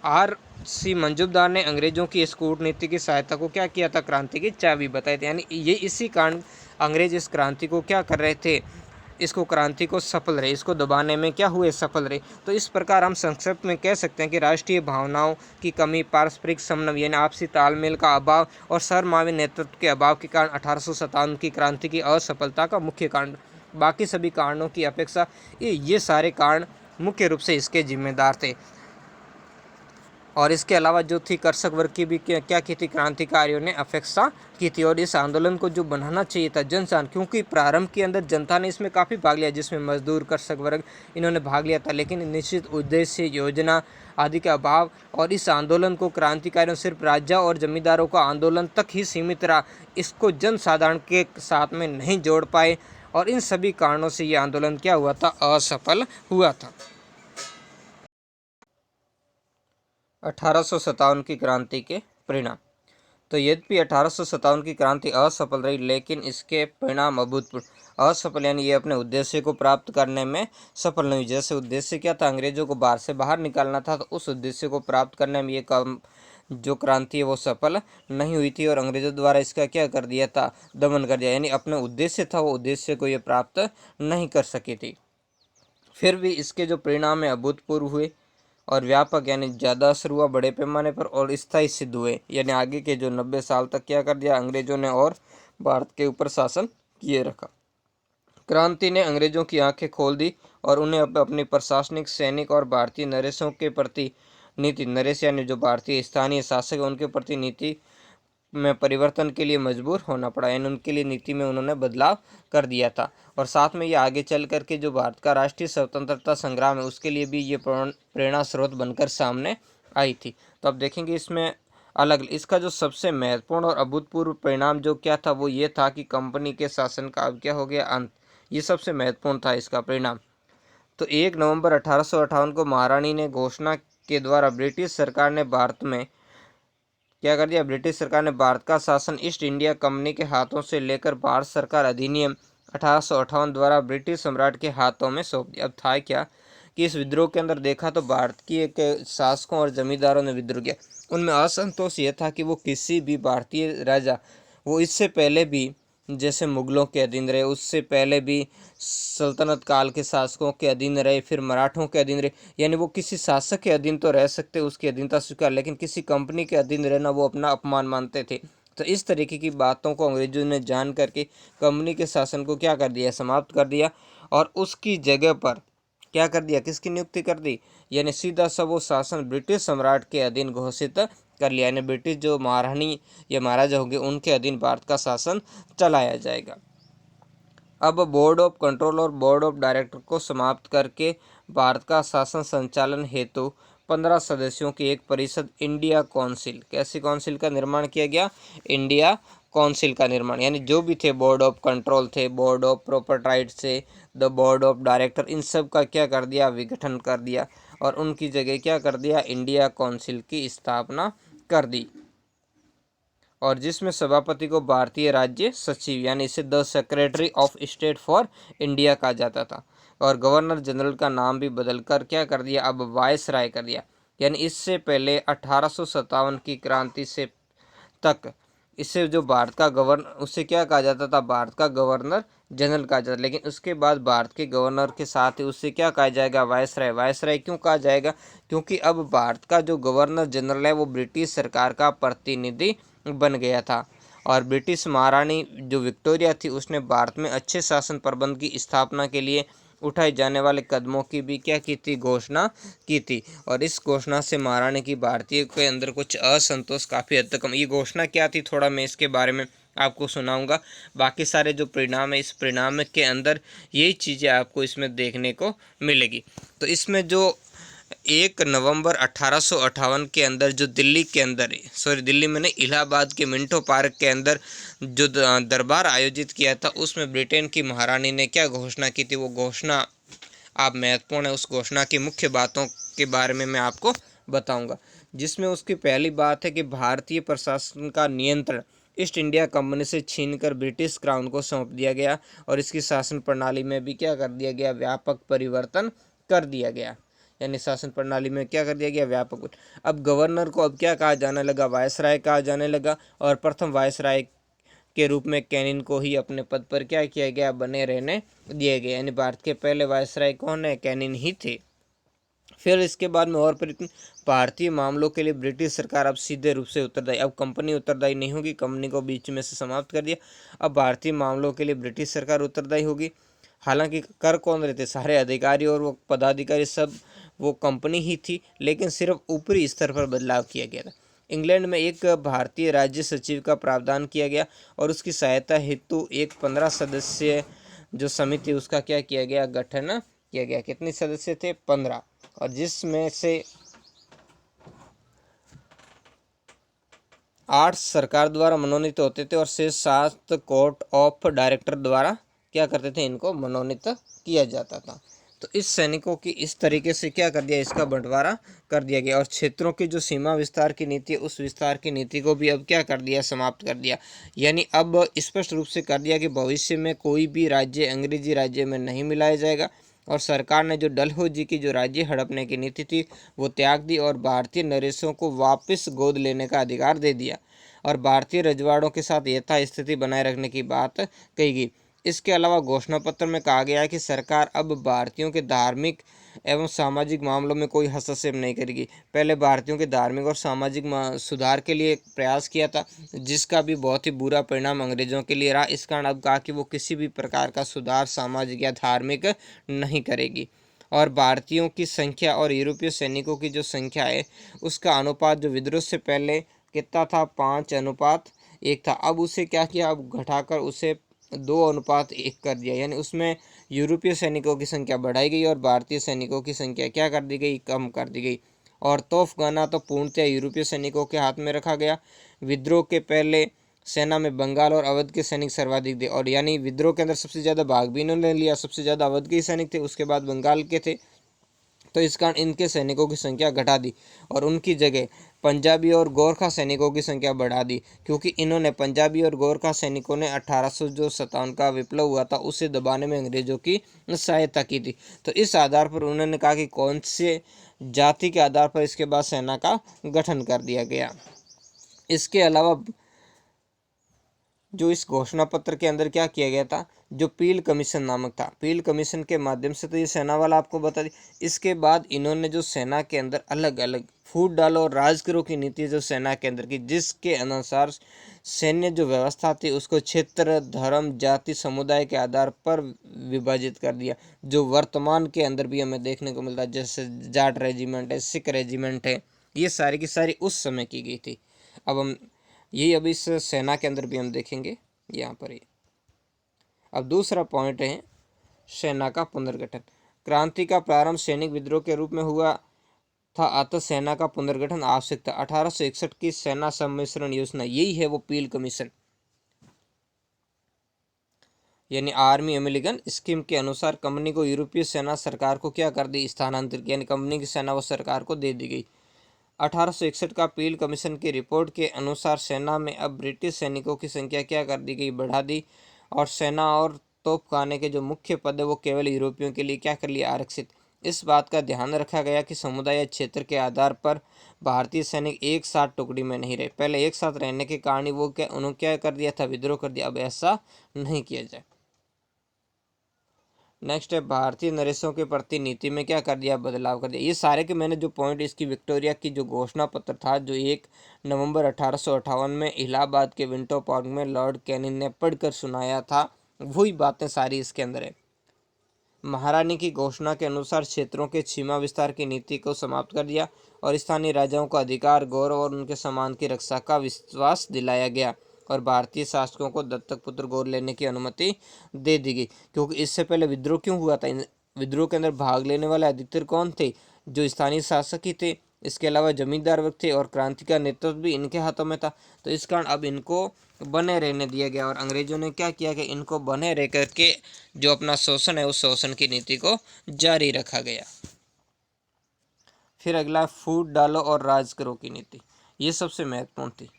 R.C. मंजूमदार ने अंग्रेज़ों की इस कूटनीति की सहायता को क्या किया था, क्रांति की चाबी बताई थी। यानी ये इसी कारण अंग्रेज इस क्रांति को क्या कर रहे थे, इसको क्रांति को सफल रहे, इसको दबाने में क्या हुए, सफल रहे। तो इस प्रकार हम संक्षिप्त में कह सकते हैं कि राष्ट्रीय भावनाओं की कमी, पारस्परिक समन्वय यानी आपसी तालमेल का अभाव और सर्वमान्य नेतृत्व के अभाव के कारण 1857 की क्रांति की असफलता का मुख्य कारण। बाकी सभी कारणों की अपेक्षा ये सारे कारण मुख्य रूप से इसके जिम्मेदार थे। और इसके अलावा जो थी कृषक वर्ग की भी क्या की थी, क्रांतिकारियों ने अपेक्षा की थी। और इस आंदोलन को जो बनाना चाहिए था जनसान, क्योंकि प्रारंभ के अंदर जनता ने इसमें काफ़ी भाग लिया, जिसमें मजदूर, कृषक वर्ग इन्होंने भाग लिया था, लेकिन निश्चित उद्देश्य, योजना आदि के अभाव और इस आंदोलन को क्रांतिकारियों सिर्फ राजा और जमींदारों का आंदोलन तक ही सीमित रहा, इसको जनसाधारण के साथ में नहीं जोड़ पाए और इन सभी कारणों से ये आंदोलन क्या हुआ था, असफल हुआ था। 1857 की क्रांति के परिणाम। तो यद्यपि 1857 की क्रांति असफल रही, लेकिन इसके परिणाम अभूतपूर्व। असफल यानी ये अपने उद्देश्य को प्राप्त करने में सफल नहीं। जैसे उद्देश्य क्या था, अंग्रेजों को भारत से बाहर निकालना था, तो उस उद्देश्य को प्राप्त करने में ये जो क्रांति है वो सफल नहीं हुई थी और अंग्रेजों द्वारा इसका क्या कर दिया था, दमन कर दिया, यानी अपने उद्देश्य था वो उद्देश्य को ये प्राप्त नहीं कर सकी थी। फिर भी इसके जो परिणाम है अभूतपूर्व हुए और व्यापक, यानी ज़्यादा असर हुआ बड़े पैमाने पर और स्थायी सिद्ध हुए, यानी आगे के जो 90 साल तक क्या कर दिया अंग्रेजों ने और भारत के ऊपर शासन किए रखा। क्रांति ने अंग्रेजों की आंखें खोल दी और उन्हें अपनी प्रशासनिक, सैनिक और भारतीय नरेशों के प्रति नीति, नरेश यानी जो भारतीय स्थानीय शासक है उनके प्रति नीति में परिवर्तन के लिए मजबूर होना पड़ा, यानी उनके लिए नीति में उन्होंने बदलाव कर दिया था। और साथ में ये आगे चल करके जो भारत का राष्ट्रीय स्वतंत्रता संग्राम है उसके लिए भी ये प्रेरणा स्रोत बनकर सामने आई थी। तो अब देखेंगे इसमें अलग, इसका जो सबसे महत्वपूर्ण और अभूतपूर्व परिणाम जो क्या था वो ये था कि कंपनी के शासन का अब क्या हो गया, अंत। ये सबसे महत्वपूर्ण था इसका परिणाम। तो 1 नवंबर 1858 को महारानी ने घोषणा के द्वारा ब्रिटिश सरकार ने भारत में क्या कर दिया, ब्रिटिश सरकार ने भारत का शासन ईस्ट इंडिया कंपनी के हाथों से लेकर भारत सरकार अधिनियम 1858 द्वारा ब्रिटिश सम्राट के हाथों में सौंप दिया। अब था क्या कि इस विद्रोह के अंदर देखा तो भारत की एक शासकों और जमींदारों ने विद्रोह किया। उनमें असंतोष यह था कि वो किसी भी भारतीय राजा, वो इससे पहले भी जैसे मुगलों के अधीन रहे, उससे पहले भी सल्तनत काल के शासकों के अधीन रहे, फिर मराठों के अधीन रहे, यानी वो किसी शासक के अधीन तो रह सकते, उसकी अधीनता स्वीकार, लेकिन किसी कंपनी के अधीन रहना वो अपना अपमान मानते थे। तो इस तरीके की बातों को अंग्रेजों ने जान करके कंपनी के शासन को क्या कर दिया, समाप्त कर दिया और उसकी जगह पर क्या कर दिया, किसकी नियुक्ति कर दी, यानी सीधा सा वो शासन ब्रिटिश सम्राट के अधीन घोषित कर लिया, यानी ब्रिटिश जो महारानी या महाराजा होंगे उनके अधीन भारत का शासन चलाया जाएगा। अब बोर्ड ऑफ कंट्रोल और बोर्ड ऑफ डायरेक्टर को समाप्त करके भारत का शासन संचालन हेतु 15 सदस्यों की एक परिषद इंडिया काउंसिल, कैसी काउंसिल का निर्माण किया गया, इंडिया काउंसिल का निर्माण, यानी जो भी थे बोर्ड ऑफ कंट्रोल थे, बोर्ड ऑफ प्रॉपर्टी थे, द बोर्ड ऑफ डायरेक्टर, इन सब का क्या कर दिया, विघटन कर दिया और उनकी जगह क्या कर दिया, इंडिया काउंसिल की स्थापना कर दी। और जिसमें सभापति को भारतीय राज्य सचिव यानी इसे the secretary of state for India कहा जाता था और गवर्नर जनरल का नाम भी बदलकर क्या कर दिया, अब वायसराय कर दिया। यानी इससे पहले 1857 की क्रांति से तक इससे जो भारत का गवर्नर, उससे क्या कहा जाता था, भारत का गवर्नर जनरल कहा जाता, लेकिन उसके बाद भारत के गवर्नर के साथ ही उससे क्या कहा जाएगा, वायसराय। वायसराय क्यों कहा जाएगा, क्योंकि अब भारत का जो गवर्नर जनरल है वो ब्रिटिश सरकार का प्रतिनिधि बन गया था और ब्रिटिश महारानी जो विक्टोरिया थी उसने भारत में अच्छे शासन प्रबंध की स्थापना के लिए उठाए जाने वाले कदमों की भी क्या की थी, घोषणा की थी। और इस घोषणा से महारानी की भारतीय के अंदर कुछ असंतोष काफ़ी हद तक कम। ये घोषणा क्या थी, थोड़ा मैं इसके बारे में आपको सुनाऊंगा। बाकी सारे जो परिणाम है इस परिणाम के अंदर यही चीज़ें आपको इसमें देखने को मिलेगी। तो इसमें जो 1 नवंबर 1858 के अंदर जो दिल्ली के अंदर, दिल्ली में नहीं, इलाहाबाद के मिंटो पार्क के अंदर जो दरबार आयोजित किया था उसमें ब्रिटेन की महारानी ने क्या घोषणा की थी, वो घोषणा आप महत्वपूर्ण है। उस घोषणा की मुख्य बातों के बारे में मैं आपको बताऊंगा, जिसमें उसकी पहली बात है कि भारतीय प्रशासन का नियंत्रण ईस्ट इंडिया कंपनी से छीनकर ब्रिटिश क्राउन को सौंप दिया गया और इसकी शासन प्रणाली में भी क्या कर दिया गया, व्यापक परिवर्तन कर दिया गया। यानी शासन प्रणाली में क्या कर दिया गया, व्यापक। अब गवर्नर को अब क्या कहा जाने लगा, वायसराय कहा जाने लगा और प्रथम वायसराय के रूप में कैनिन को ही अपने पद पर क्या किया गया, बने रहने दिए गए। यानी भारत के पहले वायसराय कौन है, कैनिन ही थे। फिर इसके बाद में और भारतीय मामलों के लिए ब्रिटिश सरकार अब सीधे रूप से उत्तरदायी, अब कंपनी उत्तरदायी नहीं होगी, कंपनी को बीच में से समाप्त कर दिया। अब भारतीय मामलों के लिए ब्रिटिश सरकार उत्तरदायी होगी। हालांकि कर कौन रहते, सारे अधिकारी और वो पदाधिकारी सब वो कंपनी ही थी, लेकिन सिर्फ ऊपरी स्तर पर बदलाव किया गया था। इंग्लैंड में एक भारतीय राज्य सचिव का प्रावधान किया गया और उसकी सहायता हेतु एक 15 सदस्यीय जो समिति उसका क्या किया गया, गठन किया गया। कितने सदस्य थे, 15, और जिसमें से 8 सरकार द्वारा मनोनीत होते थे और शेष 7 कोर्ट ऑफ डायरेक्टर द्वारा क्या करते थे, इनको मनोनीत किया जाता था। तो इस सैनिकों की इस तरीके से क्या कर दिया, इसका बंटवारा कर दिया गया और क्षेत्रों की जो सीमा विस्तार की नीति है उस विस्तार की नीति को भी अब क्या कर दिया, समाप्त कर दिया। यानी अब स्पष्ट रूप से कर दिया कि भविष्य में कोई भी राज्य अंग्रेजी राज्य में नहीं मिलाया जाएगा और सरकार ने जो डलहौजी की जो राज्य हड़पने की नीति थी वो त्याग दी और भारतीय नरेशों को वापस गोद लेने का अधिकार दे दिया और भारतीय रजवाड़ों के साथ यथास्थिति बनाए रखने की बात कही गई। इसके अलावा घोषणा पत्र में कहा गया है कि सरकार अब भारतीयों के धार्मिक एवं सामाजिक मामलों में कोई हस्तक्षेप नहीं करेगी। पहले भारतीयों के धार्मिक और सामाजिक सुधार के लिए प्रयास किया था, जिसका भी बहुत ही बुरा परिणाम अंग्रेजों के लिए रहा। इस कारण अब कहा कि वो किसी भी प्रकार का सुधार सामाजिक या धार्मिक नहीं करेगी। और भारतीयों की संख्या और यूरोपीय सैनिकों की जो संख्या है उसका अनुपात जो विद्रोह से पहले कितना था, 5:1 था। अब उसे क्या किया, अब घटाकर उसे 2:1 कर दिया, यानी उसमें यूरोपीय सैनिकों की संख्या बढ़ाई गई और भारतीय सैनिकों की संख्या क्या कर दी गई, कम कर दी गई। और तोफखाना तो पूर्णतः यूरोपीय सैनिकों के हाथ में रखा गया। विद्रोह के पहले सेना में बंगाल और अवध के सैनिक सर्वाधिक थे, और यानी विद्रोह के अंदर सबसे ज़्यादा भाग भी इन्होंने लिया, सबसे ज़्यादा अवध के ही सैनिक थे, उसके बाद बंगाल के थे। तो इस कारण इनके सैनिकों की संख्या घटा दी और उनकी जगह पंजाबी और गोरखा सैनिकों की संख्या बढ़ा दी, क्योंकि इन्होंने पंजाबी और गोरखा सैनिकों ने 1857 का विप्लव हुआ था उसे दबाने में अंग्रेजों की सहायता की थी। तो इस आधार पर उन्होंने कहा कि कौन से जाति के आधार पर इसके बाद सेना का गठन कर दिया गया। इसके अलावा जो इस घोषणा पत्र के अंदर क्या किया गया था, जो पील कमीशन नामक था, पील कमीशन के माध्यम से तो ये सेना वाला आपको बता दी। इसके बाद इन्होंने जो सेना के अंदर अलग अलग फूट डालो और राज करो की नीति जो सेना के अंदर की, जिसके अनुसार सैन्य जो व्यवस्था थी उसको क्षेत्र, धर्म, जाति, समुदाय के आधार पर विभाजित कर दिया, जो वर्तमान के अंदर भी हमें देखने को मिलता है। जैसे जाट रेजिमेंट है, सिख रेजिमेंट है, ये सारी की सारी उस समय की गई थी। अब हम यही अब इस सेना के अंदर भी हम देखेंगे यहाँ पर ही। अब दूसरा पॉइंट है सेना का पुनर्गठन। क्रांति का प्रारंभ सैनिक विद्रोह के रूप में हुआ था, अतः सेना का पुनर्गठन आवश्यक था। 1861 की सेना सम्मिश्रण योजना, यही है वो पील कमीशन, यानी आर्मी अमेरिकन स्कीम के अनुसार कंपनी को यूरोपीय सेना सरकार को क्या कर दी, स्थानांतरित, यानी कंपनी की सेना वो सरकार को दे दी गई। 1861 का पील कमीशन की रिपोर्ट के अनुसार सेना में अब ब्रिटिश सैनिकों की संख्या क्या कर दी गई, बढ़ा दी, और सेना और तोपखाने के जो मुख्य पद है वो केवल यूरोपियों के लिए क्या कर लिया, आरक्षित। इस बात का ध्यान रखा गया कि समुदाय या क्षेत्र के आधार पर भारतीय सैनिक एक साथ टुकड़ी में नहीं रहे। पहले एक साथ रहने के कारण वो क्या, उन्होंने क्या कर दिया था, विद्रोह कर दिया। अब ऐसा नहीं किया जाए। नेक्स्ट है भारतीय नरेशों के प्रति नीति में क्या कर दिया, बदलाव कर दिया। ये सारे के मैंने जो पॉइंट इसकी विक्टोरिया की जो घोषणा पत्र था जो 1 नवंबर 1858 में इलाहाबाद के विंटो पार्क में लॉर्ड कैनिंग ने पढ़कर सुनाया था, वही बातें सारी इसके अंदर है। महारानी की घोषणा के अनुसार क्षेत्रों के सीमा विस्तार की नीति को समाप्त कर दिया और स्थानीय राजाओं को अधिकार, गौरव और उनके सम्मान की रक्षा का विश्वास दिलाया गया और भारतीय शासकों को दत्तक पुत्र गोद लेने की अनुमति दे दी गई। क्योंकि इससे पहले विद्रोह क्यों हुआ था, विद्रोह के अंदर भाग लेने वाले अधिकतर कौन थे, जो स्थानीय शासक ही थे। इसके अलावा जमींदार वर्ग थे और क्रांति का नेतृत्व भी इनके हाथों में था। तो इस कारण अब इनको बने रहने दिया गया और अंग्रेजों ने क्या किया कि इनको बने रह करके जो अपना शोषण है उस शोषण की नीति को जारी रखा गया। फिर अगला फूट डालो और राज करो की नीति, ये सबसे महत्वपूर्ण थी।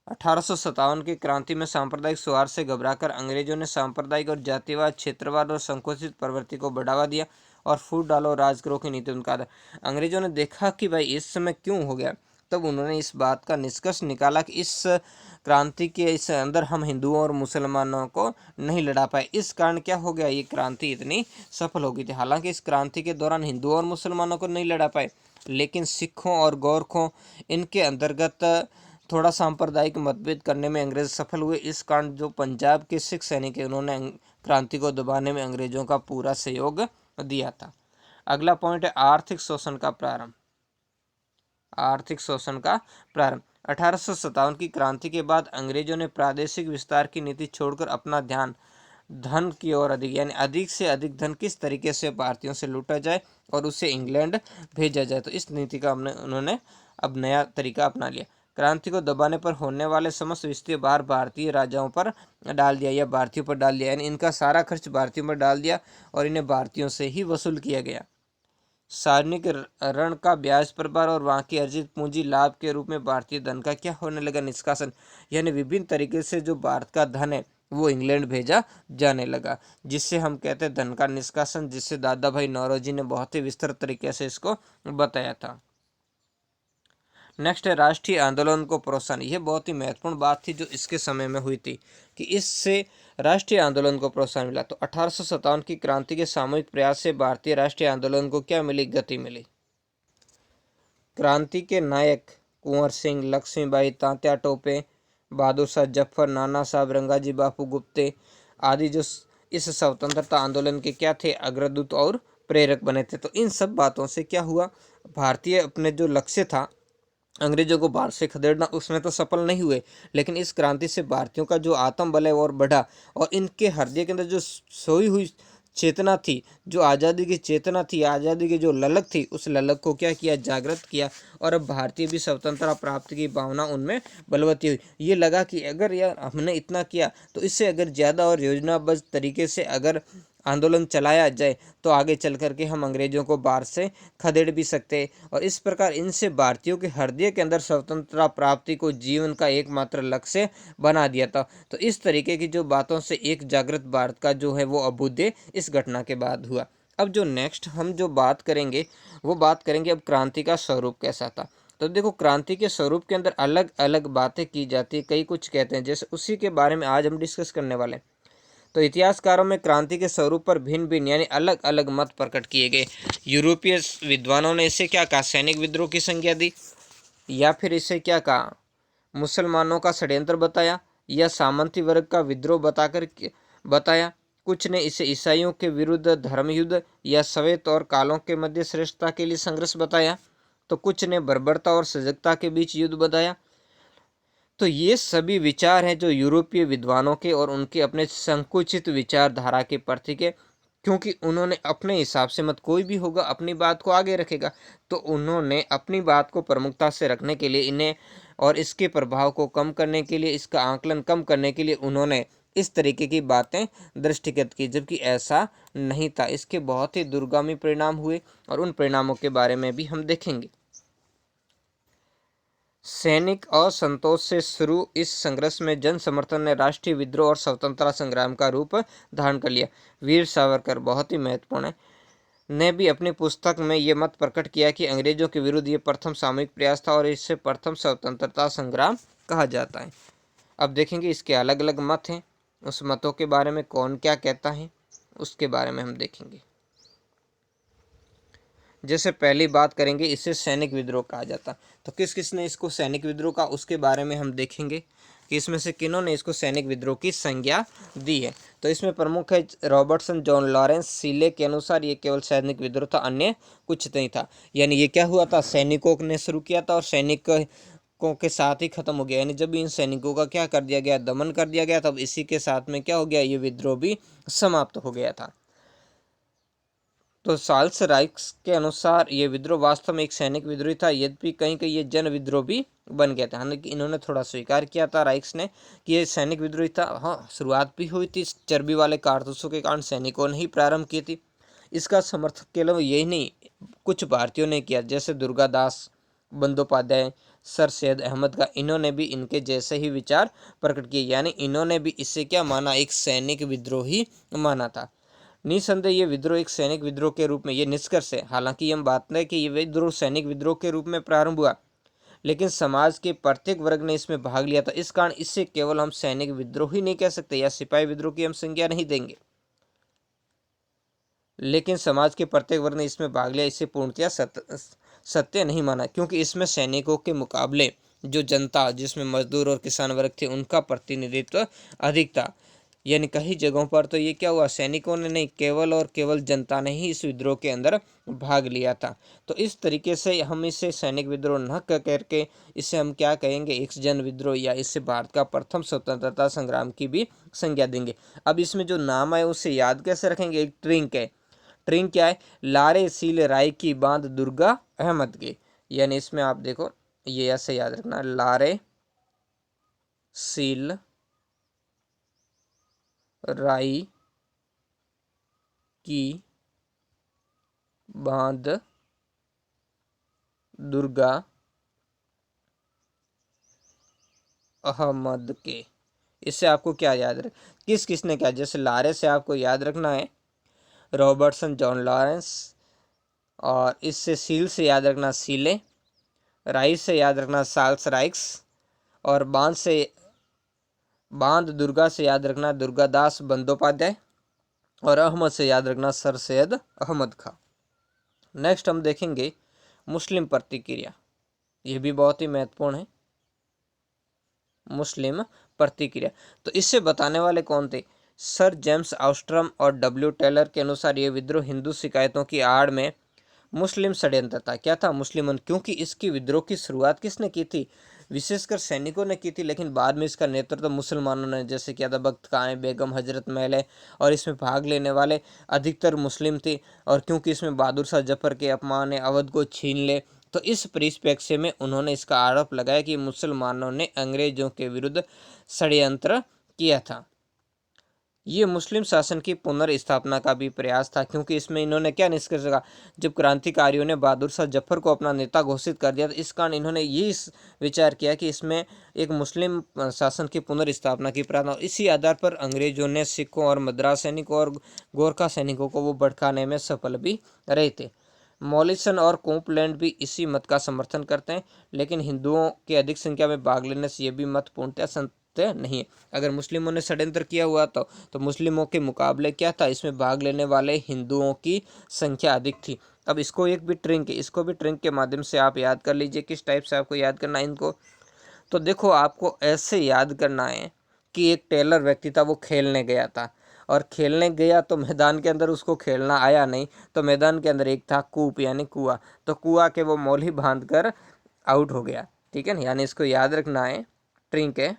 1857 की क्रांति में सांप्रदायिक सौहार्द से घबराकर अंग्रेजों ने सांप्रदायिक और जातिवाद, क्षेत्रवाद और संकुचित प्रवृत्ति को बढ़ावा दिया और फूट डालो राज करो की नीति उनका था। अंग्रेजों ने देखा कि भाई इस समय क्यों हो गया, तब उन्होंने इस बात का निष्कर्ष निकाला कि इस क्रांति के इस अंदर हम हिंदुओं और मुसलमानों को नहीं लड़ा पाए। इस कारण क्या हो गया, ये क्रांति इतनी सफल हो गई थी। हालांकि इस क्रांति के दौरान हिंदुओं और मुसलमानों को नहीं लड़ा पाए, लेकिन सिखों और गोरखों इनके अंतर्गत थोड़ा सांप्रदायिक मतभेद करने में अंग्रेज सफल हुए। इस कारण जो पंजाब के सिख सैनिक हैं उन्होंने क्रांति को दबाने में अंग्रेजों का पूरा सहयोग दिया था। अगला पॉइंट है आर्थिक शोषण का प्रारंभ। आर्थिक शोषण का प्रारंभ 1857 की क्रांति के बाद अंग्रेजों ने प्रादेशिक विस्तार की नीति छोड़कर अपना ध्यान धन की ओर अधिक, यानी अधिक से अधिक धन किस तरीके से भारतीयों से लूटा जाए और उसे इंग्लैंड भेजा जाए, तो इस नीति का उन्होंने अब नया तरीका अपना लिया। क्रांति को दबाने पर होने वाले समस्त वित्तीय भार भारतीय राजाओं पर डाल दिया या भारतीयों पर डाल दिया, यानी इनका सारा खर्च भारतीयों पर डाल दिया और इन्हें भारतीयों से ही वसूल किया गया। सार्वजनिक ऋण का ब्याज प्रभार और वहाँ की अर्जित पूंजी लाभ के रूप में भारतीय धन का क्या होने लगा, निष्कासन, यानी विभिन्न तरीके से जो भारत का धन है वो इंग्लैंड भेजा जाने लगा, जिससे हम कहते हैं धन का निष्कासन, जिससे दादा भाई नौरोजी ने बहुत ही विस्तृत तरीके से इसको बताया था। नेक्स्ट है राष्ट्रीय आंदोलन को प्रोत्साहन। यह बहुत ही महत्वपूर्ण बात थी जो इसके समय में हुई थी कि इससे राष्ट्रीय आंदोलन को प्रोत्साहन मिला। तो 1857 की क्रांति के सामूहिक प्रयास से भारतीय राष्ट्रीय आंदोलन को क्या मिली? गति मिली। क्रांति के नायक कुंवर सिंह, लक्ष्मीबाई, तात्या टोपे, बहादुर शाह जफर, नाना साहब, रंगाजी बापू गुप्ते आदि जो इस स्वतंत्रता आंदोलन के क्या थे? अग्रदूत और प्रेरक बने थे। तो इन सब बातों से क्या हुआ? भारतीय अपने जो लक्ष्य था अंग्रेजों को बाहर से खदेड़ना, उसमें तो सफल नहीं हुए, लेकिन इस क्रांति से भारतीयों का जो आत्मबल है और बढ़ा, और इनके हृदय के अंदर जो सोई हुई चेतना थी, जो आज़ादी की चेतना थी, आज़ादी की जो ललक थी, उस ललक को क्या किया? जागृत किया। और अब भारतीय भी स्वतंत्रता प्राप्ति की भावना उनमें बलवती हुई। ये लगा कि अगर यार हमने इतना किया तो इससे अगर ज़्यादा और योजनाबद्ध तरीके से अगर आंदोलन चलाया जाए तो आगे चल करके हम अंग्रेजों को बाहर से खदेड़ भी सकते हैं। और इस प्रकार इनसे भारतीयों के हृदय के अंदर स्वतंत्रता प्राप्ति को जीवन का एकमात्र लक्ष्य बना दिया था। तो इस तरीके की जो बातों से एक जागृत भारत का जो है वो अभ्युदय इस घटना के बाद हुआ। अब जो नेक्स्ट हम जो बात करेंगे वो बात करेंगे अब क्रांति का स्वरूप कैसा था। तो देखो क्रांति के स्वरूप के अंदर अलग अलग बातें की जाती है, कई कुछ कहते हैं, जैसे उसी के बारे में आज हम डिस्कस करने वाले हैं। तो इतिहासकारों में क्रांति के स्वरूप पर भिन्न भिन्न यानी अलग अलग मत प्रकट किए गए। यूरोपीय विद्वानों ने इसे क्या कहा? सैनिक विद्रोह की संज्ञा दी, या फिर इसे क्या कहा? मुसलमानों का षड्यंत्र बताया, या सामंती वर्ग का विद्रोह बताया। कुछ ने इसे ईसाइयों के विरुद्ध धर्मयुद्ध या श्वेत और कालों के मध्य श्रेष्ठता के लिए संघर्ष बताया। तो कुछ ने बर्बरता और सजगता के बीच युद्ध बताया। तो ये सभी विचार हैं जो यूरोपीय विद्वानों के और उनके अपने संकुचित विचारधारा के प्रतीक है, क्योंकि उन्होंने अपने हिसाब से, मत कोई भी होगा अपनी बात को आगे रखेगा, तो उन्होंने अपनी बात को प्रमुखता से रखने के लिए इन्हें और इसके प्रभाव को कम करने के लिए, इसका आंकलन कम करने के लिए उन्होंने इस तरीके की बातें दृष्टिगत की, जबकि ऐसा नहीं था। इसके बहुत ही दूरगामी परिणाम हुए और उन परिणामों के बारे में भी हम देखेंगे। सैनिक असंतोष से शुरू इस संघर्ष में जन समर्थन ने राष्ट्रीय विद्रोह और स्वतंत्रता संग्राम का रूप धारण कर लिया। वीर सावरकर बहुत ही महत्वपूर्ण है, ने भी अपनी पुस्तक में ये मत प्रकट किया कि अंग्रेजों के विरुद्ध ये प्रथम सामूहिक प्रयास था और इसे प्रथम स्वतंत्रता संग्राम कहा जाता है। अब देखेंगे इसके अलग अलग मत हैं, उस मतों के बारे में कौन क्या कहता है उसके बारे में हम देखेंगे। जैसे पहली बात करेंगे, इसे सैनिक विद्रोह कहा जाता। तो किस किस ने इसको सैनिक विद्रोह का, उसके बारे में हम देखेंगे कि इसमें से किन्होंने इसको सैनिक विद्रोह की संज्ञा दी है। तो इसमें प्रमुख है रॉबर्टसन, जॉन लॉरेंस। सीले के अनुसार ये केवल सैनिक विद्रोह था, अन्य कुछ नहीं था। यानी ये क्या हुआ था? सैनिकों ने शुरू किया था और सैनिकों के साथ ही खत्म हो गया। यानी जब इन सैनिकों का क्या कर दिया गया? दमन कर दिया गया, तब इसी के साथ में क्या हो गया? ये विद्रोह भी समाप्त हो गया था। तो चार्ल्स राइक्स के अनुसार ये विद्रोह वास्तव में एक सैनिक विद्रोह था, यद्यपि कहीं कहीं ये जन विद्रोह भी बन गया था। हालांकि इन्होंने थोड़ा स्वीकार किया था राइक्स ने कि ये सैनिक विद्रोह था। हाँ, शुरुआत भी हुई थी चर्बी वाले कारतूसों के कारण, सैनिकों ने ही प्रारंभ की थी। इसका समर्थन केवल यही नहीं, कुछ भारतीयों ने किया, जैसे दुर्गादास बंदोपाध्याय, सर सैयद अहमद का, इन्होंने भी इनके जैसे ही विचार प्रकट किए। यानी इन्होंने भी इससे क्या माना? एक सैनिक विद्रोह ही माना था। निसंदेह ये विद्रोह एक सैनिक विद्रोह के रूप में, ये निष्कर्ष है। हालांकि हम बात नहीं कि ये विद्रोह सैनिक विद्रोह के रूप में प्रारंभ हुआ, लेकिन समाज के प्रत्येक वर्ग ने इसमें भाग लिया था। इस कारण इससे केवल हम सैनिक विद्रोह ही नहीं कह सकते या सिपाही विद्रोह की हम संज्ञा नहीं देंगे, लेकिन समाज के प्रत्येक वर्ग ने इसमें भाग लिया, इसे पूर्णतया सत्य नहीं माना, क्योंकि इसमें सैनिकों के मुकाबले जो जनता, जिसमें मजदूर और किसान वर्ग थे, उनका प्रतिनिधित्व अधिक था। यानी कई जगहों पर तो ये क्या हुआ? सैनिकों ने नहीं, केवल और केवल जनता ने ही इस विद्रोह के अंदर भाग लिया था। तो इस तरीके से हम इसे सैनिक विद्रोह न करके इसे हम क्या कहेंगे? एक जन विद्रोह, या इससे भारत का प्रथम स्वतंत्रता संग्राम की भी संज्ञा देंगे। अब इसमें जो नाम है उसे याद कैसे रखेंगे? एक ट्रिंक है। ट्रिंक क्या है? लारे सील राय की बांध दुर्गा अहमद के। यानी इसमें आप देखो, ये ऐसे याद रखना, लारे सील राई की बांध दुर्गा अहमद के। इससे आपको क्या याद रख, किस किसने क्या, जैसे लारे से आपको याद रखना है रॉबर्टसन जॉन लॉरेंस, और इससे सील से याद रखना सीले, राइस से याद रखना साल्स राइक्स, और बांध दुर्गा से याद रखना दुर्गादास बंदोपाध्याय, और अहमद से याद रखना सर सैयद अहमद खां। नेक्स्ट हम देखेंगे मुस्लिम प्रतिक्रिया, यह भी बहुत ही महत्वपूर्ण है। मुस्लिम प्रतिक्रिया, तो इससे बताने वाले कौन थे? सर जेम्स ऑस्ट्रम और डब्ल्यू टेलर के अनुसार ये विद्रोह हिंदू शिकायतों की आड़ में मुस्लिम षड्यंत्र था। क्या था? मुस्लिमों, क्योंकि इसकी विद्रोह की शुरुआत किसने की थी? विशेषकर सैनिकों ने की थी, लेकिन बाद में इसका नेतृत्व मुसलमानों ने जैसे किया था, बख्त काएं, बेगम, हजरत महल, और इसमें भाग लेने वाले अधिकतर मुस्लिम थे। और क्योंकि इसमें बहादुर शाह जफर के अपमान ने अवध को छीन ले, तो इस परिप्रेक्ष्य में उन्होंने इसका आरोप लगाया कि मुसलमानों ने अंग्रेजों के विरुद्ध षड्यंत्र किया था। ये मुस्लिम शासन की पुनर्स्थापना का भी प्रयास था, क्योंकि इसमें इन्होंने क्या निष्कर्ष लगा, जब क्रांतिकारियों ने बहादुर शाह जफर को अपना नेता घोषित कर दिया, तो इस कारण इन्होंने ये विचार किया कि इसमें एक मुस्लिम शासन की पुनर्स्थापना की प्रार्थना। इसी आधार पर अंग्रेजों ने सिखों और मद्रास सैनिकों और गोरखा सैनिकों को वो भड़काने में सफल भी रहे थे। मॉलिसन और कोपलैंड भी इसी मत का समर्थन करते हैं, लेकिन हिंदुओं के अधिक संख्या में भाग लेने से यह भी मत पूर्णतः सत्य नहीं है। अगर मुस्लिमों ने षड्यंत्र किया हुआ तो मुस्लिमों के मुकाबले क्या था, इसमें भाग लेने वाले हिंदुओं की संख्या अधिक थी। अब इसको एक भी ट्रिक है, इसको भी ट्रिक के माध्यम से आप याद कर लीजिए। किस टाइप से आपको याद करना है इनको? तो देखो, आपको ऐसे याद करना है कि एक टेलर व्यक्ति था, वो खेलने गया था, और खेलने गया तो मैदान के अंदर उसको खेलना आया नहीं, तो मैदान के अंदर एक था कूप यानी कुआं, तो कुआं के वो मौली बांध कर आउट हो गया। ठीक है ना, यानी इसको याद रखना है, ट्रिक है,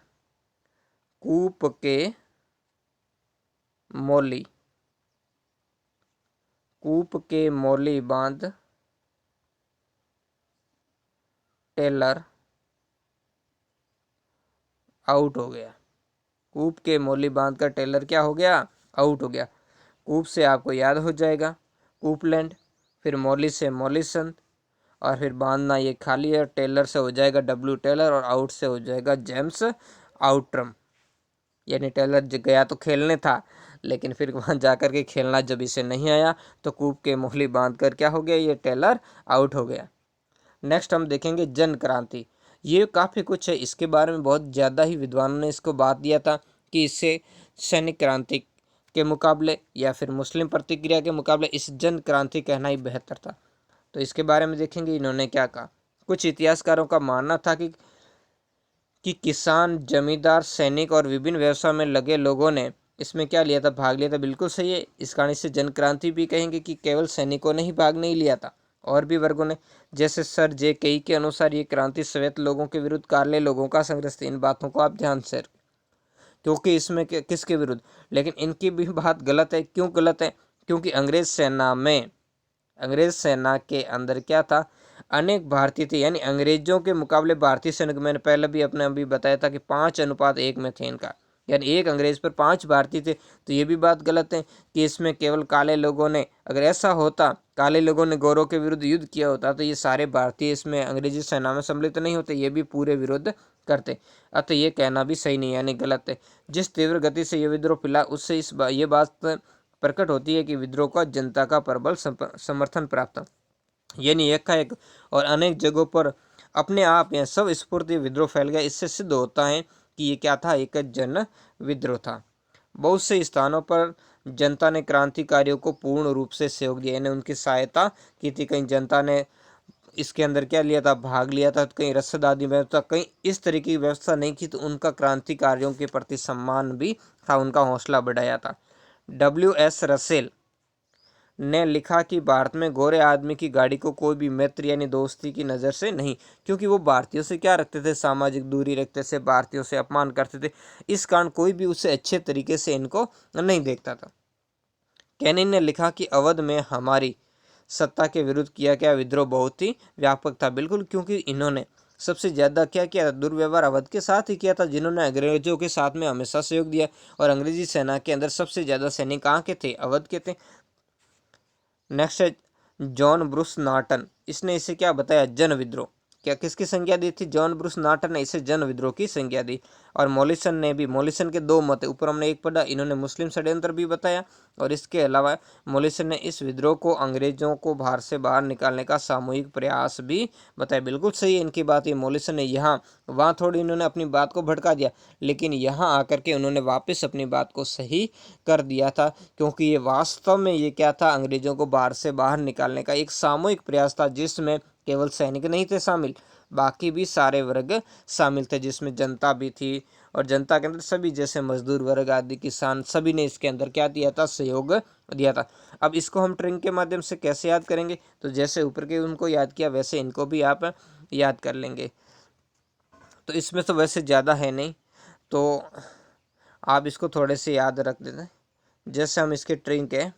कूप के मौली, कूप के मौली बांध टेलर आउट हो गया। कूप के मौली बांध कर टेलर क्या हो गया? आउट हो गया। कूप से आपको याद हो जाएगा कूपलैंड, फिर मौली से मॉलिसन, और फिर बांधना ये खाली है, टेलर से हो जाएगा डब्ल्यू टेलर, और आउट से हो जाएगा जेम्स आउट्रम। यानी टेलर गया तो खेलने था, लेकिन फिर वहाँ जाकर के खेलना जब इसे नहीं आया, तो कूप के मोहली बांध कर क्या हो गया? ये टेलर आउट हो गया। नेक्स्ट हम देखेंगे जन क्रांति। ये काफ़ी कुछ है, इसके बारे में बहुत ज़्यादा ही विद्वानों ने इसको बात दिया था कि इससे सैनिक क्रांति के मुकाबले या फिर मुस्लिम प्रतिक्रिया के मुकाबले इस जन क्रांति कहना ही बेहतर था। तो इसके बारे में देखेंगे इन्होंने क्या कहा। कुछ इतिहासकारों का मानना था कि किसान, जमींदार, सैनिक और विभिन्न व्यवसाय में लगे लोगों ने इसमें क्या लिया था? भाग लिया था। बिल्कुल सही है। इस कारण इसे जन क्रांति भी कहेंगे कि केवल सैनिकों ने ही भाग नहीं लिया था, और भी वर्गों ने। जैसे सर जे कई के अनुसार ये क्रांति श्वेत लोगों के विरुद्ध काले लोगों का संघर्ष थी। इन बातों को आप ध्यान से, क्योंकि इसमें किसके विरुद्ध? लेकिन इनकी भी बात गलत है। क्यों गलत है? क्योंकि अंग्रेज सेना के अंदर क्या था? अनेक भारतीय थे, यानी अंग्रेजों के मुकाबले भारतीय सैनिक, मैंने पहले भी अपने अभी बताया था कि 5:1 में थे इनका, यानी एक अंग्रेज पर 5 भारतीय थे। तो ये भी बात गलत है कि इसमें केवल काले लोगों ने, अगर ऐसा होता काले लोगों ने गोरों के विरुद्ध युद्ध किया होता, तो ये सारे भारतीय इसमें अंग्रेजी सेना में सम्मिलित नहीं होते, ये भी पूरे विरोध करते। अतः ये कहना भी सही नहीं, यानी गलत है। जिस तीव्र गति से ये विद्रोह फैला, उससे ये बात प्रकट होती है कि विद्रोह को जनता का प्रबल समर्थन प्राप्त, यानी एकाएक और अनेक जगहों पर अपने आप यह सब स्फूर्ति विद्रोह फैल गया। इससे सिद्ध होता है कि ये क्या था? एक जन विद्रोह था। बहुत से स्थानों पर जनता ने क्रांतिकारियों को पूर्ण रूप से सहयोग दिया, यानी उनकी सहायता की थी। कहीं जनता ने इसके अंदर क्या लिया था? भाग लिया था। कहीं रसद आदि व्यवस्था, कहीं इस तरीके की व्यवस्था नहीं की, तो उनका क्रांतिकारियों के प्रति सम्मान भी था, उनका हौसला बढ़ाया था। W.S. रसेल ने लिखा कि भारत में गोरे आदमी की गाड़ी को कोई भी मित्र यानी दोस्ती की नज़र से नहीं, क्योंकि वो भारतीयों से क्या रखते थे? सामाजिक दूरी रखते थे, भारतीयों से अपमान करते थे। इस कारण कोई भी उसे अच्छे तरीके से इनको नहीं देखता था। कैनिन ने लिखा कि अवध में हमारी सत्ता के विरुद्ध किया गया विद्रोह बहुत ही व्यापक था। बिल्कुल, क्योंकि इन्होंने सबसे ज़्यादा क्या किया था? दुर्व्यवहार अवध के साथ ही किया था, जिन्होंने अंग्रेजों के साथ में हमेशा सहयोग दिया। और अंग्रेजी सेना के अंदर सबसे ज़्यादा सैनिक कहाँ के थे? अवध के थे। नेक्स्ट है जॉन ब्रूस नॉर्टन। इसने इसे क्या बताया? जन विद्रोह। क्या किसकी संज्ञा दी थी? जॉन ब्रूस नॉर्टन ने इसे जन विद्रोह की संज्ञा दी। और मॉलिसन ने भी, मॉलिसन के दो मत है, ऊपर हमने एक पढ़ा, इन्होंने मुस्लिम षड्यंत्र भी बताया, और इसके अलावा मॉलिसन ने इस विद्रोह को अंग्रेजों को भारत से बाहर निकालने का सामूहिक प्रयास भी बताया। बिल्कुल सही है इनकी बात। ये मॉलिसन ने यहाँ वहाँ थोड़ी इन्होंने अपनी बात को भड़का दिया, लेकिन यहाँ आकर के उन्होंने वापस अपनी बात को सही कर दिया था, क्योंकि ये वास्तव में ये क्या था, अंग्रेजों को भारत से बाहर निकालने का एक सामूहिक प्रयास था, जिसमें केवल सैनिक नहीं थे शामिल, बाकी भी सारे वर्ग शामिल थे, जिसमें जनता भी थी, और जनता के अंदर सभी जैसे मजदूर वर्ग आदि, किसान, सभी ने इसके अंदर क्या दिया था? सहयोग दिया था। अब इसको हम ट्रिक के माध्यम से कैसे याद करेंगे? तो जैसे ऊपर के उनको याद किया वैसे इनको भी आप याद कर लेंगे। तो इसमें तो वैसे ज़्यादा है नहीं, तो आप इसको थोड़े से याद रख देते। जैसे हम इसके ट्रिक है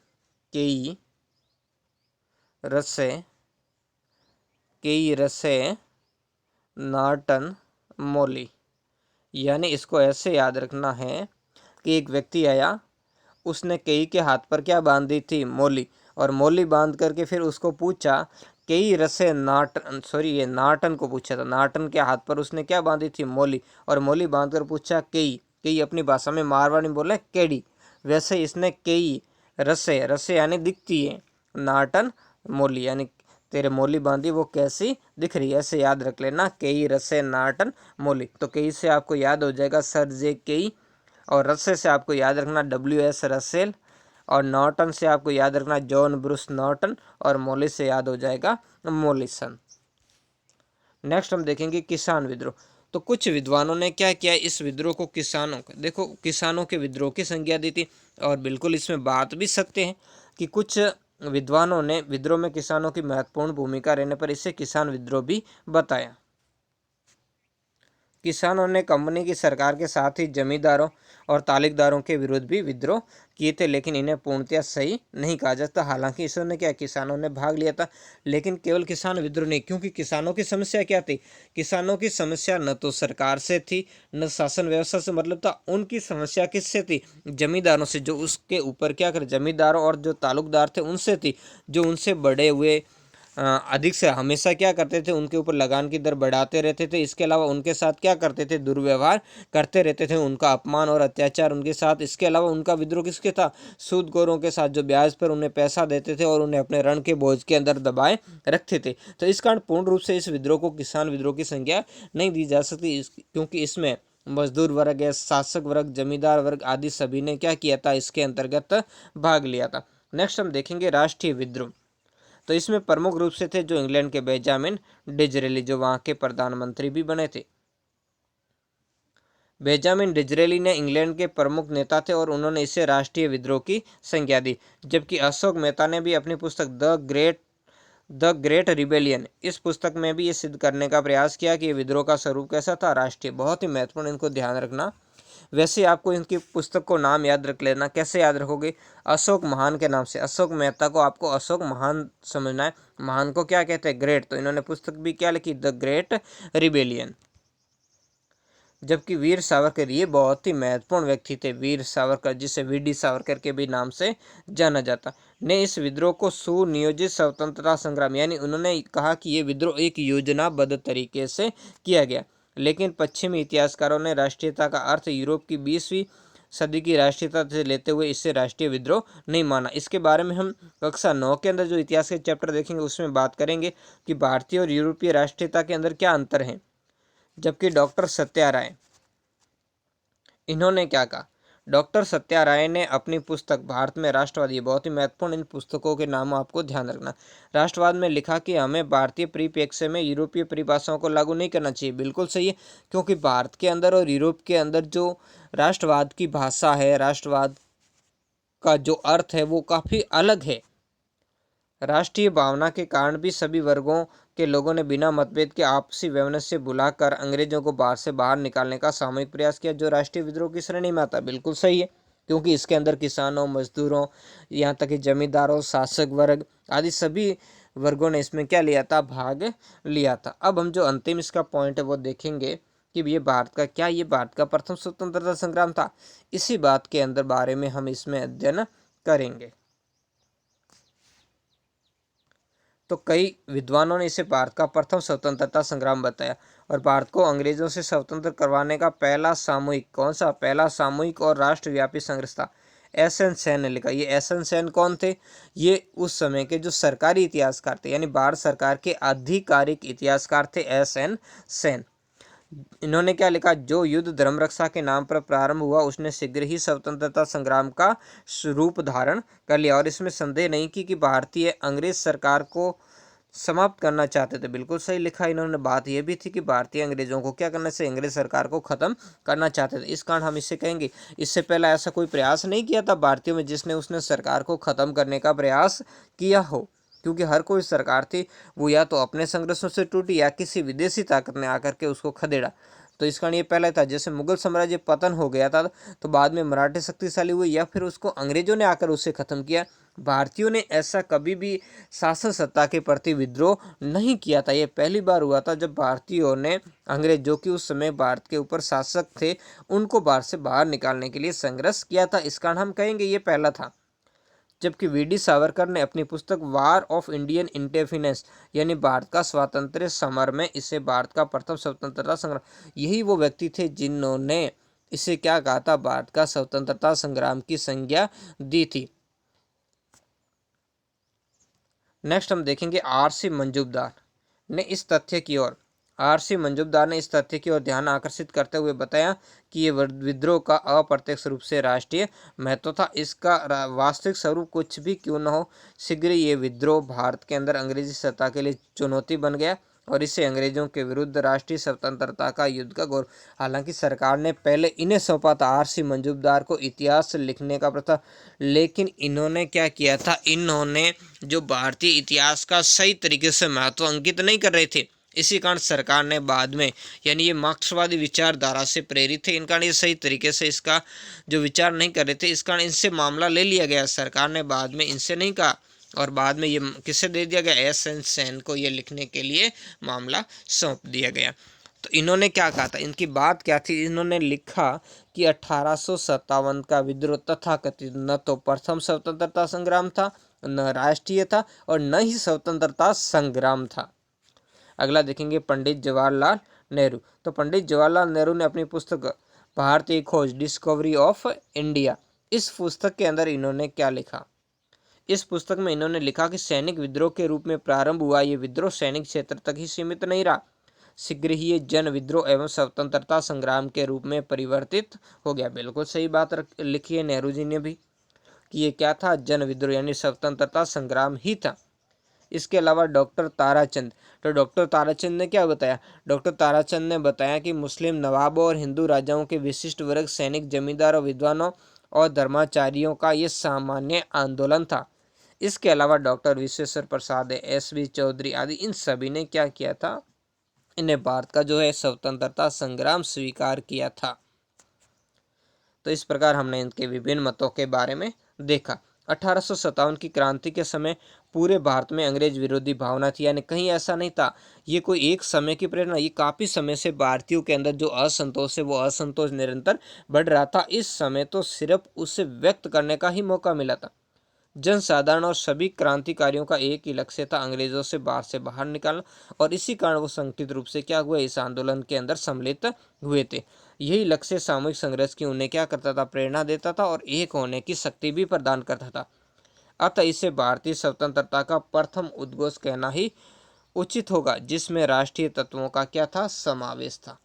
केई रसे नॉर्टन मौली, यानी इसको ऐसे याद रखना है कि एक व्यक्ति आया, उसने केई के हाथ पर क्या बांध दी थी? मौली, और मौली बांध करके फिर उसको पूछा केई रसे नाटन, सॉरी ये नाटन को पूछा था, नाटन के हाथ पर उसने क्या बांधी थी? मौली, और मौली बांध कर पूछा केई, केई अपनी भाषा में मारवाड़ी में बोले केड़ी, वैसे इसने केई रसे यानी दिखती है, नाटन मौली यानी तेरे मौली बांधी वो कैसी दिख रही है, ऐसे याद रख लेना, केई रसे नाटन मौली। तो केई से आपको याद हो जाएगा सर जे केई, और रसे से आपको याद रखना WS रसेल, और नॉर्टन से आपको याद रखना जॉन ब्रूस नॉर्टन, और मौली से याद हो जाएगा मॉलिसन। नेक्स्ट हम देखेंगे किसान विद्रोह। तो कुछ विद्वानों ने क्या किया, इस विद्रोह को किसानों का, देखो किसानों के विद्रोह की संज्ञा दी थी, और बिल्कुल इसमें बात भी सकते हैं कि कुछ विद्वानों ने विद्रोह में किसानों की महत्वपूर्ण भूमिका रहने पर इसे किसान विद्रोह भी बताया। किसानों ने कंपनी की सरकार के साथ ही जमींदारों और तालिकदारों के विरुद्ध भी विद्रोह किए थे, लेकिन इन्हें पूर्णतया सही नहीं कहा जाता। हालांकि इसमें क्या, किसानों ने भाग लिया था, लेकिन केवल किसान विद्रोह नहीं, क्योंकि किसानों की समस्या क्या थी? किसानों की समस्या न तो सरकार से थी, न शासन व्यवस्था से मतलब था, उनकी समस्या किससे थी? जमींदारों से, जो उसके ऊपर क्या कर, जमींदारों और जो तालुकदार थे उनसे थी, जो उनसे बड़े हुए अधिक से हमेशा क्या करते थे, उनके ऊपर लगान की दर बढ़ाते रहते थे। इसके अलावा उनके साथ क्या करते थे? दुर्व्यवहार करते रहते थे, उनका अपमान और अत्याचार उनके साथ। इसके अलावा उनका विद्रोह किसके था? सूदखोरों के साथ, जो ब्याज पर उन्हें पैसा देते थे और उन्हें अपने ऋण के बोझ के अंदर दबाए रखते थे। तो इस कारण पूर्ण रूप से इस विद्रोह को किसान विद्रोह की संज्ञा नहीं दी जा सकती, क्योंकि इसमें मजदूर वर्ग है, शासक वर्ग, जमींदार वर्ग आदि सभी ने क्या किया था? इसके अंतर्गत भाग लिया था। नेक्स्ट हम देखेंगे राष्ट्रीय विद्रोह। तो इसमें प्रमुख रूप से थे जो इंग्लैंड के बेंजामिन डिजरेली, जो वहाँ के प्रधानमंत्री भी बने थे। बेंजामिन डिजरेली ने इंग्लैंड के प्रमुख नेता थे, और उन्होंने इसे राष्ट्रीय विद्रोह की संज्ञा दी। जबकि अशोक मेहता ने भी अपनी पुस्तक द ग्रेट रिबेलियन, इस पुस्तक में भी ये सिद्ध करने का प्रयास किया कि विद्रोह का स्वरूप कैसा था? राष्ट्रीय। बहुत ही महत्वपूर्ण, इनको ध्यान रखना। वैसे आपको इनकी पुस्तक को नाम याद रख लेना। कैसे याद रखोगे? अशोक महान के नाम से। अशोक मेहता को आपको अशोक महान समझना है। महान को क्या कहते हैं? ग्रेट। तो इन्होंने पुस्तक भी क्या लिखी? The great rebellion. जबकि वीर सावरकर, ये बहुत ही महत्वपूर्ण व्यक्ति थे, वीर सावरकर, जिसे VD सावरकर के भी नाम से जाना जाता, ने इस विद्रोह को सुनियोजित स्वतंत्रता संग्राम, यानी उन्होंने कहा कि ये विद्रोह एक योजनाबद्ध तरीके से किया गया। लेकिन पश्चिमी इतिहासकारों ने राष्ट्रीयता का अर्थ यूरोप की 20वीं सदी की राष्ट्रीयता से लेते हुए इसे राष्ट्रीय विद्रोह नहीं माना। इसके बारे में हम कक्षा 9 के अंदर जो इतिहास के चैप्टर देखेंगे उसमें बात करेंगे कि भारतीय और यूरोपीय राष्ट्रीयता के अंदर क्या अंतर है। जबकि डॉक्टर सत्याराय, इन्होंने क्या कहा? डॉक्टर सत्याराय ने अपनी पुस्तक भारत में राष्ट्रवाद, ये बहुत ही महत्वपूर्ण, इन पुस्तकों के नाम आपको ध्यान रखना। राष्ट्रवाद में लिखा कि हमें भारतीय परिप्रेक्ष्य में यूरोपीय परिभाषाओं को लागू नहीं करना चाहिए। बिल्कुल सही है, क्योंकि भारत के अंदर और यूरोप के अंदर जो राष्ट्रवाद की भाषा है, राष्ट्रवाद का जो अर्थ है वो काफ़ी अलग है। राष्ट्रीय भावना के कारण भी सभी वर्गों के लोगों ने बिना मतभेद के आपसी वैमनस्य बुलाकर अंग्रेजों को भारत से बाहर निकालने का सामूहिक प्रयास किया, जो राष्ट्रीय विद्रोह की श्रेणी में आता है। बिल्कुल सही है, क्योंकि इसके अंदर किसानों, मजदूरों, यहाँ तक कि जमींदारों, शासक वर्ग आदि सभी वर्गों ने इसमें क्या लिया था? भाग लिया था। अब हम जो अंतिम इसका पॉइंट है वो देखेंगे कि ये भारत का प्रथम स्वतंत्रता संग्राम था। इसी बात के अंदर बारे में हम इसमें अध्ययन करेंगे। तो कई विद्वानों ने इसे भारत का प्रथम स्वतंत्रता संग्राम बताया। और भारत को अंग्रेजों से स्वतंत्र करवाने का पहला सामूहिक, कौन सा पहला सामूहिक और राष्ट्रव्यापी संघर्ष था। एस.एन. सेन ने लिखा। ये एस.एन. सेन कौन थे? ये उस समय के जो सरकारी इतिहासकार थे, यानी भारत सरकार के आधिकारिक इतिहासकार थे एस.एन. सेन। इन्होंने क्या लिखा? जो युद्ध धर्म रक्षा के नाम पर प्रारंभ हुआ उसने शीघ्र ही स्वतंत्रता संग्राम का स्वरूप धारण कर लिया। और इसमें संदेह नहीं कि भारतीय अंग्रेज सरकार को समाप्त करना चाहते थे। बिल्कुल सही लिखा इन्होंने। बात यह भी थी कि भारतीय अंग्रेजों को क्या करना चाहिए? अंग्रेज सरकार को खत्म करना चाहते थे। इस कारण हम इसे कहेंगे इससे पहले ऐसा कोई प्रयास नहीं किया था भारतीयों में जिसने उसने सरकार को खत्म करने का प्रयास किया हो, क्योंकि हर कोई सरकार थी वो या तो अपने संघर्षों से टूटी या किसी विदेशी ताकत ने आकर के उसको खदेड़ा। तो इस कारण ये पहला था। जैसे मुगल साम्राज्य पतन हो गया था तो बाद में मराठे शक्तिशाली हुए या फिर उसको अंग्रेजों ने आकर उसे खत्म किया। भारतीयों ने ऐसा कभी भी शासन सत्ता के प्रति विद्रोह नहीं किया था। ये पहली बार हुआ था जब भारतीयों ने अंग्रेज, जो कि उस समय भारत के ऊपर शासक थे, उनको भारत से बाहर निकालने के लिए संघर्ष किया था। इस कारण हम कहेंगे ये पहला था। जबकि वी.डी. सावरकर ने अपनी पुस्तक वार ऑफ इंडियन इंडिपेंडेंस यानी भारत का स्वातंत्र्य समर में इसे भारत का प्रथम स्वतंत्रता संग्राम, यही वो व्यक्ति थे जिन्होंने इसे क्या कहा था? भारत का स्वतंत्रता संग्राम की संज्ञा दी थी। नेक्स्ट हम देखेंगे आर.सी. मंजूमदार ने इस तथ्य की ओर ध्यान आकर्षित करते हुए बताया कि ये विद्रोह का अप्रत्यक्ष रूप से राष्ट्रीय महत्व था। इसका वास्तविक स्वरूप कुछ भी क्यों न हो, शीघ्र ये विद्रोह भारत के अंदर अंग्रेजी सत्ता के लिए चुनौती बन गया और इससे अंग्रेजों के विरुद्ध राष्ट्रीय स्वतंत्रता का युद्ध का गौरव। हालांकि सरकार ने पहले इन्हें सौंपा था आर.सी. मंजूमदार को इतिहास लिखने का प्रथा, लेकिन इन्होंने क्या किया था? इन्होंने जो भारतीय इतिहास का सही तरीके से महत्व अंकित नहीं कर रहे थे। इसी कारण सरकार ने बाद में, यानी ये मार्क्सवादी विचारधारा से प्रेरित थे, इन कारण ये सही तरीके से इसका जो विचार नहीं कर रहे थे, इस कारण इनसे मामला ले लिया गया। सरकार ने बाद में इनसे नहीं कहा और बाद में ये किसे दे दिया गया? एस.एन. सेन को ये लिखने के लिए मामला सौंप दिया गया। तो इन्होंने क्या कहा था? इनकी बात क्या थी? इन्होंने लिखा कि 1857 का विद्रोह तथाकथित न तो प्रथम स्वतंत्रता संग्राम था, न राष्ट्रीय था और न ही स्वतंत्रता संग्राम था। अगला देखेंगे पंडित जवाहरलाल नेहरू। तो पंडित जवाहरलाल नेहरू ने अपनी पुस्तक भारतीय खोज डिस्कवरी ऑफ इंडिया, इस पुस्तक के अंदर इन्होंने क्या लिखा? इस पुस्तक में इन्होंने लिखा कि सैनिक विद्रोह के रूप में प्रारंभ हुआ ये विद्रोह सैनिक क्षेत्र तक ही सीमित नहीं रहा, शीघ्र ही ये जन विद्रोह एवं स्वतंत्रता संग्राम के रूप में परिवर्तित हो गया। बिल्कुल सही बात लिखी है नेहरू जी ने भी कि ये क्या था? जन विद्रोह यानी स्वतंत्रता संग्राम ही था। इसके अलावा डॉक्टर ताराचंद, तो डॉक्टर ताराचंद ने क्या बताया? डॉक्टर ताराचंद ने बताया कि मुस्लिम नवाबों और हिंदू राजाओं के विशिष्ट वर्ग, सैनिक, जमींदार और विद्वानों और धर्माचार्यों का ये सामान्य आंदोलन था। इसके अलावा डॉक्टर विश्वेश्वर प्रसाद, एस.वी. चौधरी आदि इन सभी ने क्या किया था? इन्हें भारत का जो है स्वतंत्रता संग्राम स्वीकार किया था। तो इस प्रकार हमने इनके विभिन्न मतों के बारे में देखा। 1857 की क्रांति के समय पूरे भारत में अंग्रेज विरोधी भावना थी, यानी कहीं ऐसा नहीं था ये कोई एक समय की प्रेरणा, ये काफ़ी समय से भारतीयों के अंदर जो असंतोष है वो असंतोष निरंतर बढ़ रहा था। इस समय तो सिर्फ उसे व्यक्त करने का ही मौका मिला था। जनसाधारण और सभी क्रांतिकारियों का एक ही लक्ष्य था, अंग्रेजों से बाहर निकालना, और इसी कारण वो संगठित रूप से क्या हुए? इस आंदोलन के अंदर सम्मिलित हुए थे। यही लक्ष्य सामूहिक संघर्ष की उन्हें क्या करता था? प्रेरणा देता था और एक होने की शक्ति भी प्रदान करता था। अतः इसे भारतीय स्वतंत्रता का प्रथम उद्घोष कहना ही उचित होगा, जिसमें राष्ट्रीय तत्वों का क्या था? समावेश था।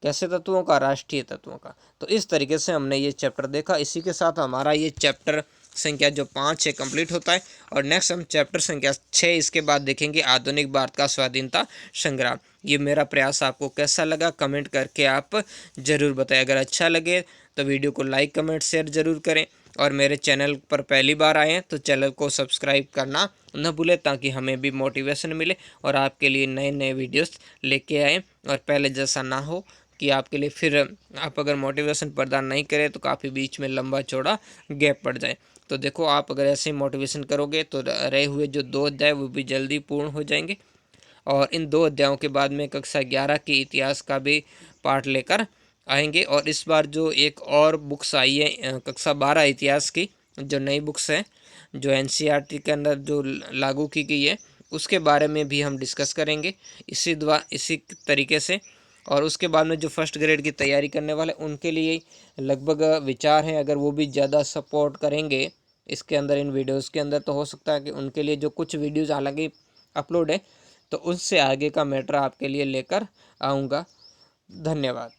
कैसे तत्वों का? राष्ट्रीय तत्वों का। तो इस तरीके से हमने ये चैप्टर देखा। इसी के साथ हमारा ये चैप्टर संख्या जो 5 है कंप्लीट होता है और नेक्स्ट हम चैप्टर संख्या 6 इसके बाद देखेंगे आधुनिक भारत का स्वाधीनता संग्राम। ये मेरा प्रयास आपको कैसा लगा कमेंट करके आप ज़रूर बताएं। अगर अच्छा लगे तो वीडियो को लाइक कमेंट शेयर ज़रूर करें और मेरे चैनल पर पहली बार आए हैं तो चैनल को सब्सक्राइब करना न भूलें, ताकि हमें भी मोटिवेशन मिले और आपके लिए नए नए वीडियोस लेके आएँ। और पहले जैसा ना हो कि आपके लिए फिर आप अगर मोटिवेशन प्रदान नहीं करें तो काफ़ी बीच में लंबा चौड़ा गैप पड़ जाए। तो देखो आप अगर ऐसे ही मोटिवेशन करोगे तो रहे हुए जो 2 अध्याय वो भी जल्दी पूर्ण हो जाएंगे और इन 2 अध्यायों के बाद में कक्षा 11 के इतिहास का भी पाठ लेकर आएंगे। और इस बार जो एक और बुक्स आई है कक्षा 12 इतिहास की, जो नई बुक्स हैं जो NCERT के अंदर जो लागू की गई है, उसके बारे में भी हम डिस्कस करेंगे इसी तरीके से। और उसके बाद में जो फर्स्ट ग्रेड की तैयारी करने वाले उनके लिए लगभग विचार है, अगर वो भी ज़्यादा सपोर्ट करेंगे इसके अंदर, इन वीडियोज़ के अंदर, तो हो सकता है कि उनके लिए जो कुछ वीडियोज़ हालांकि अपलोड है तो उससे आगे का मैटर आपके लिए लेकर आऊँगा। धन्यवाद।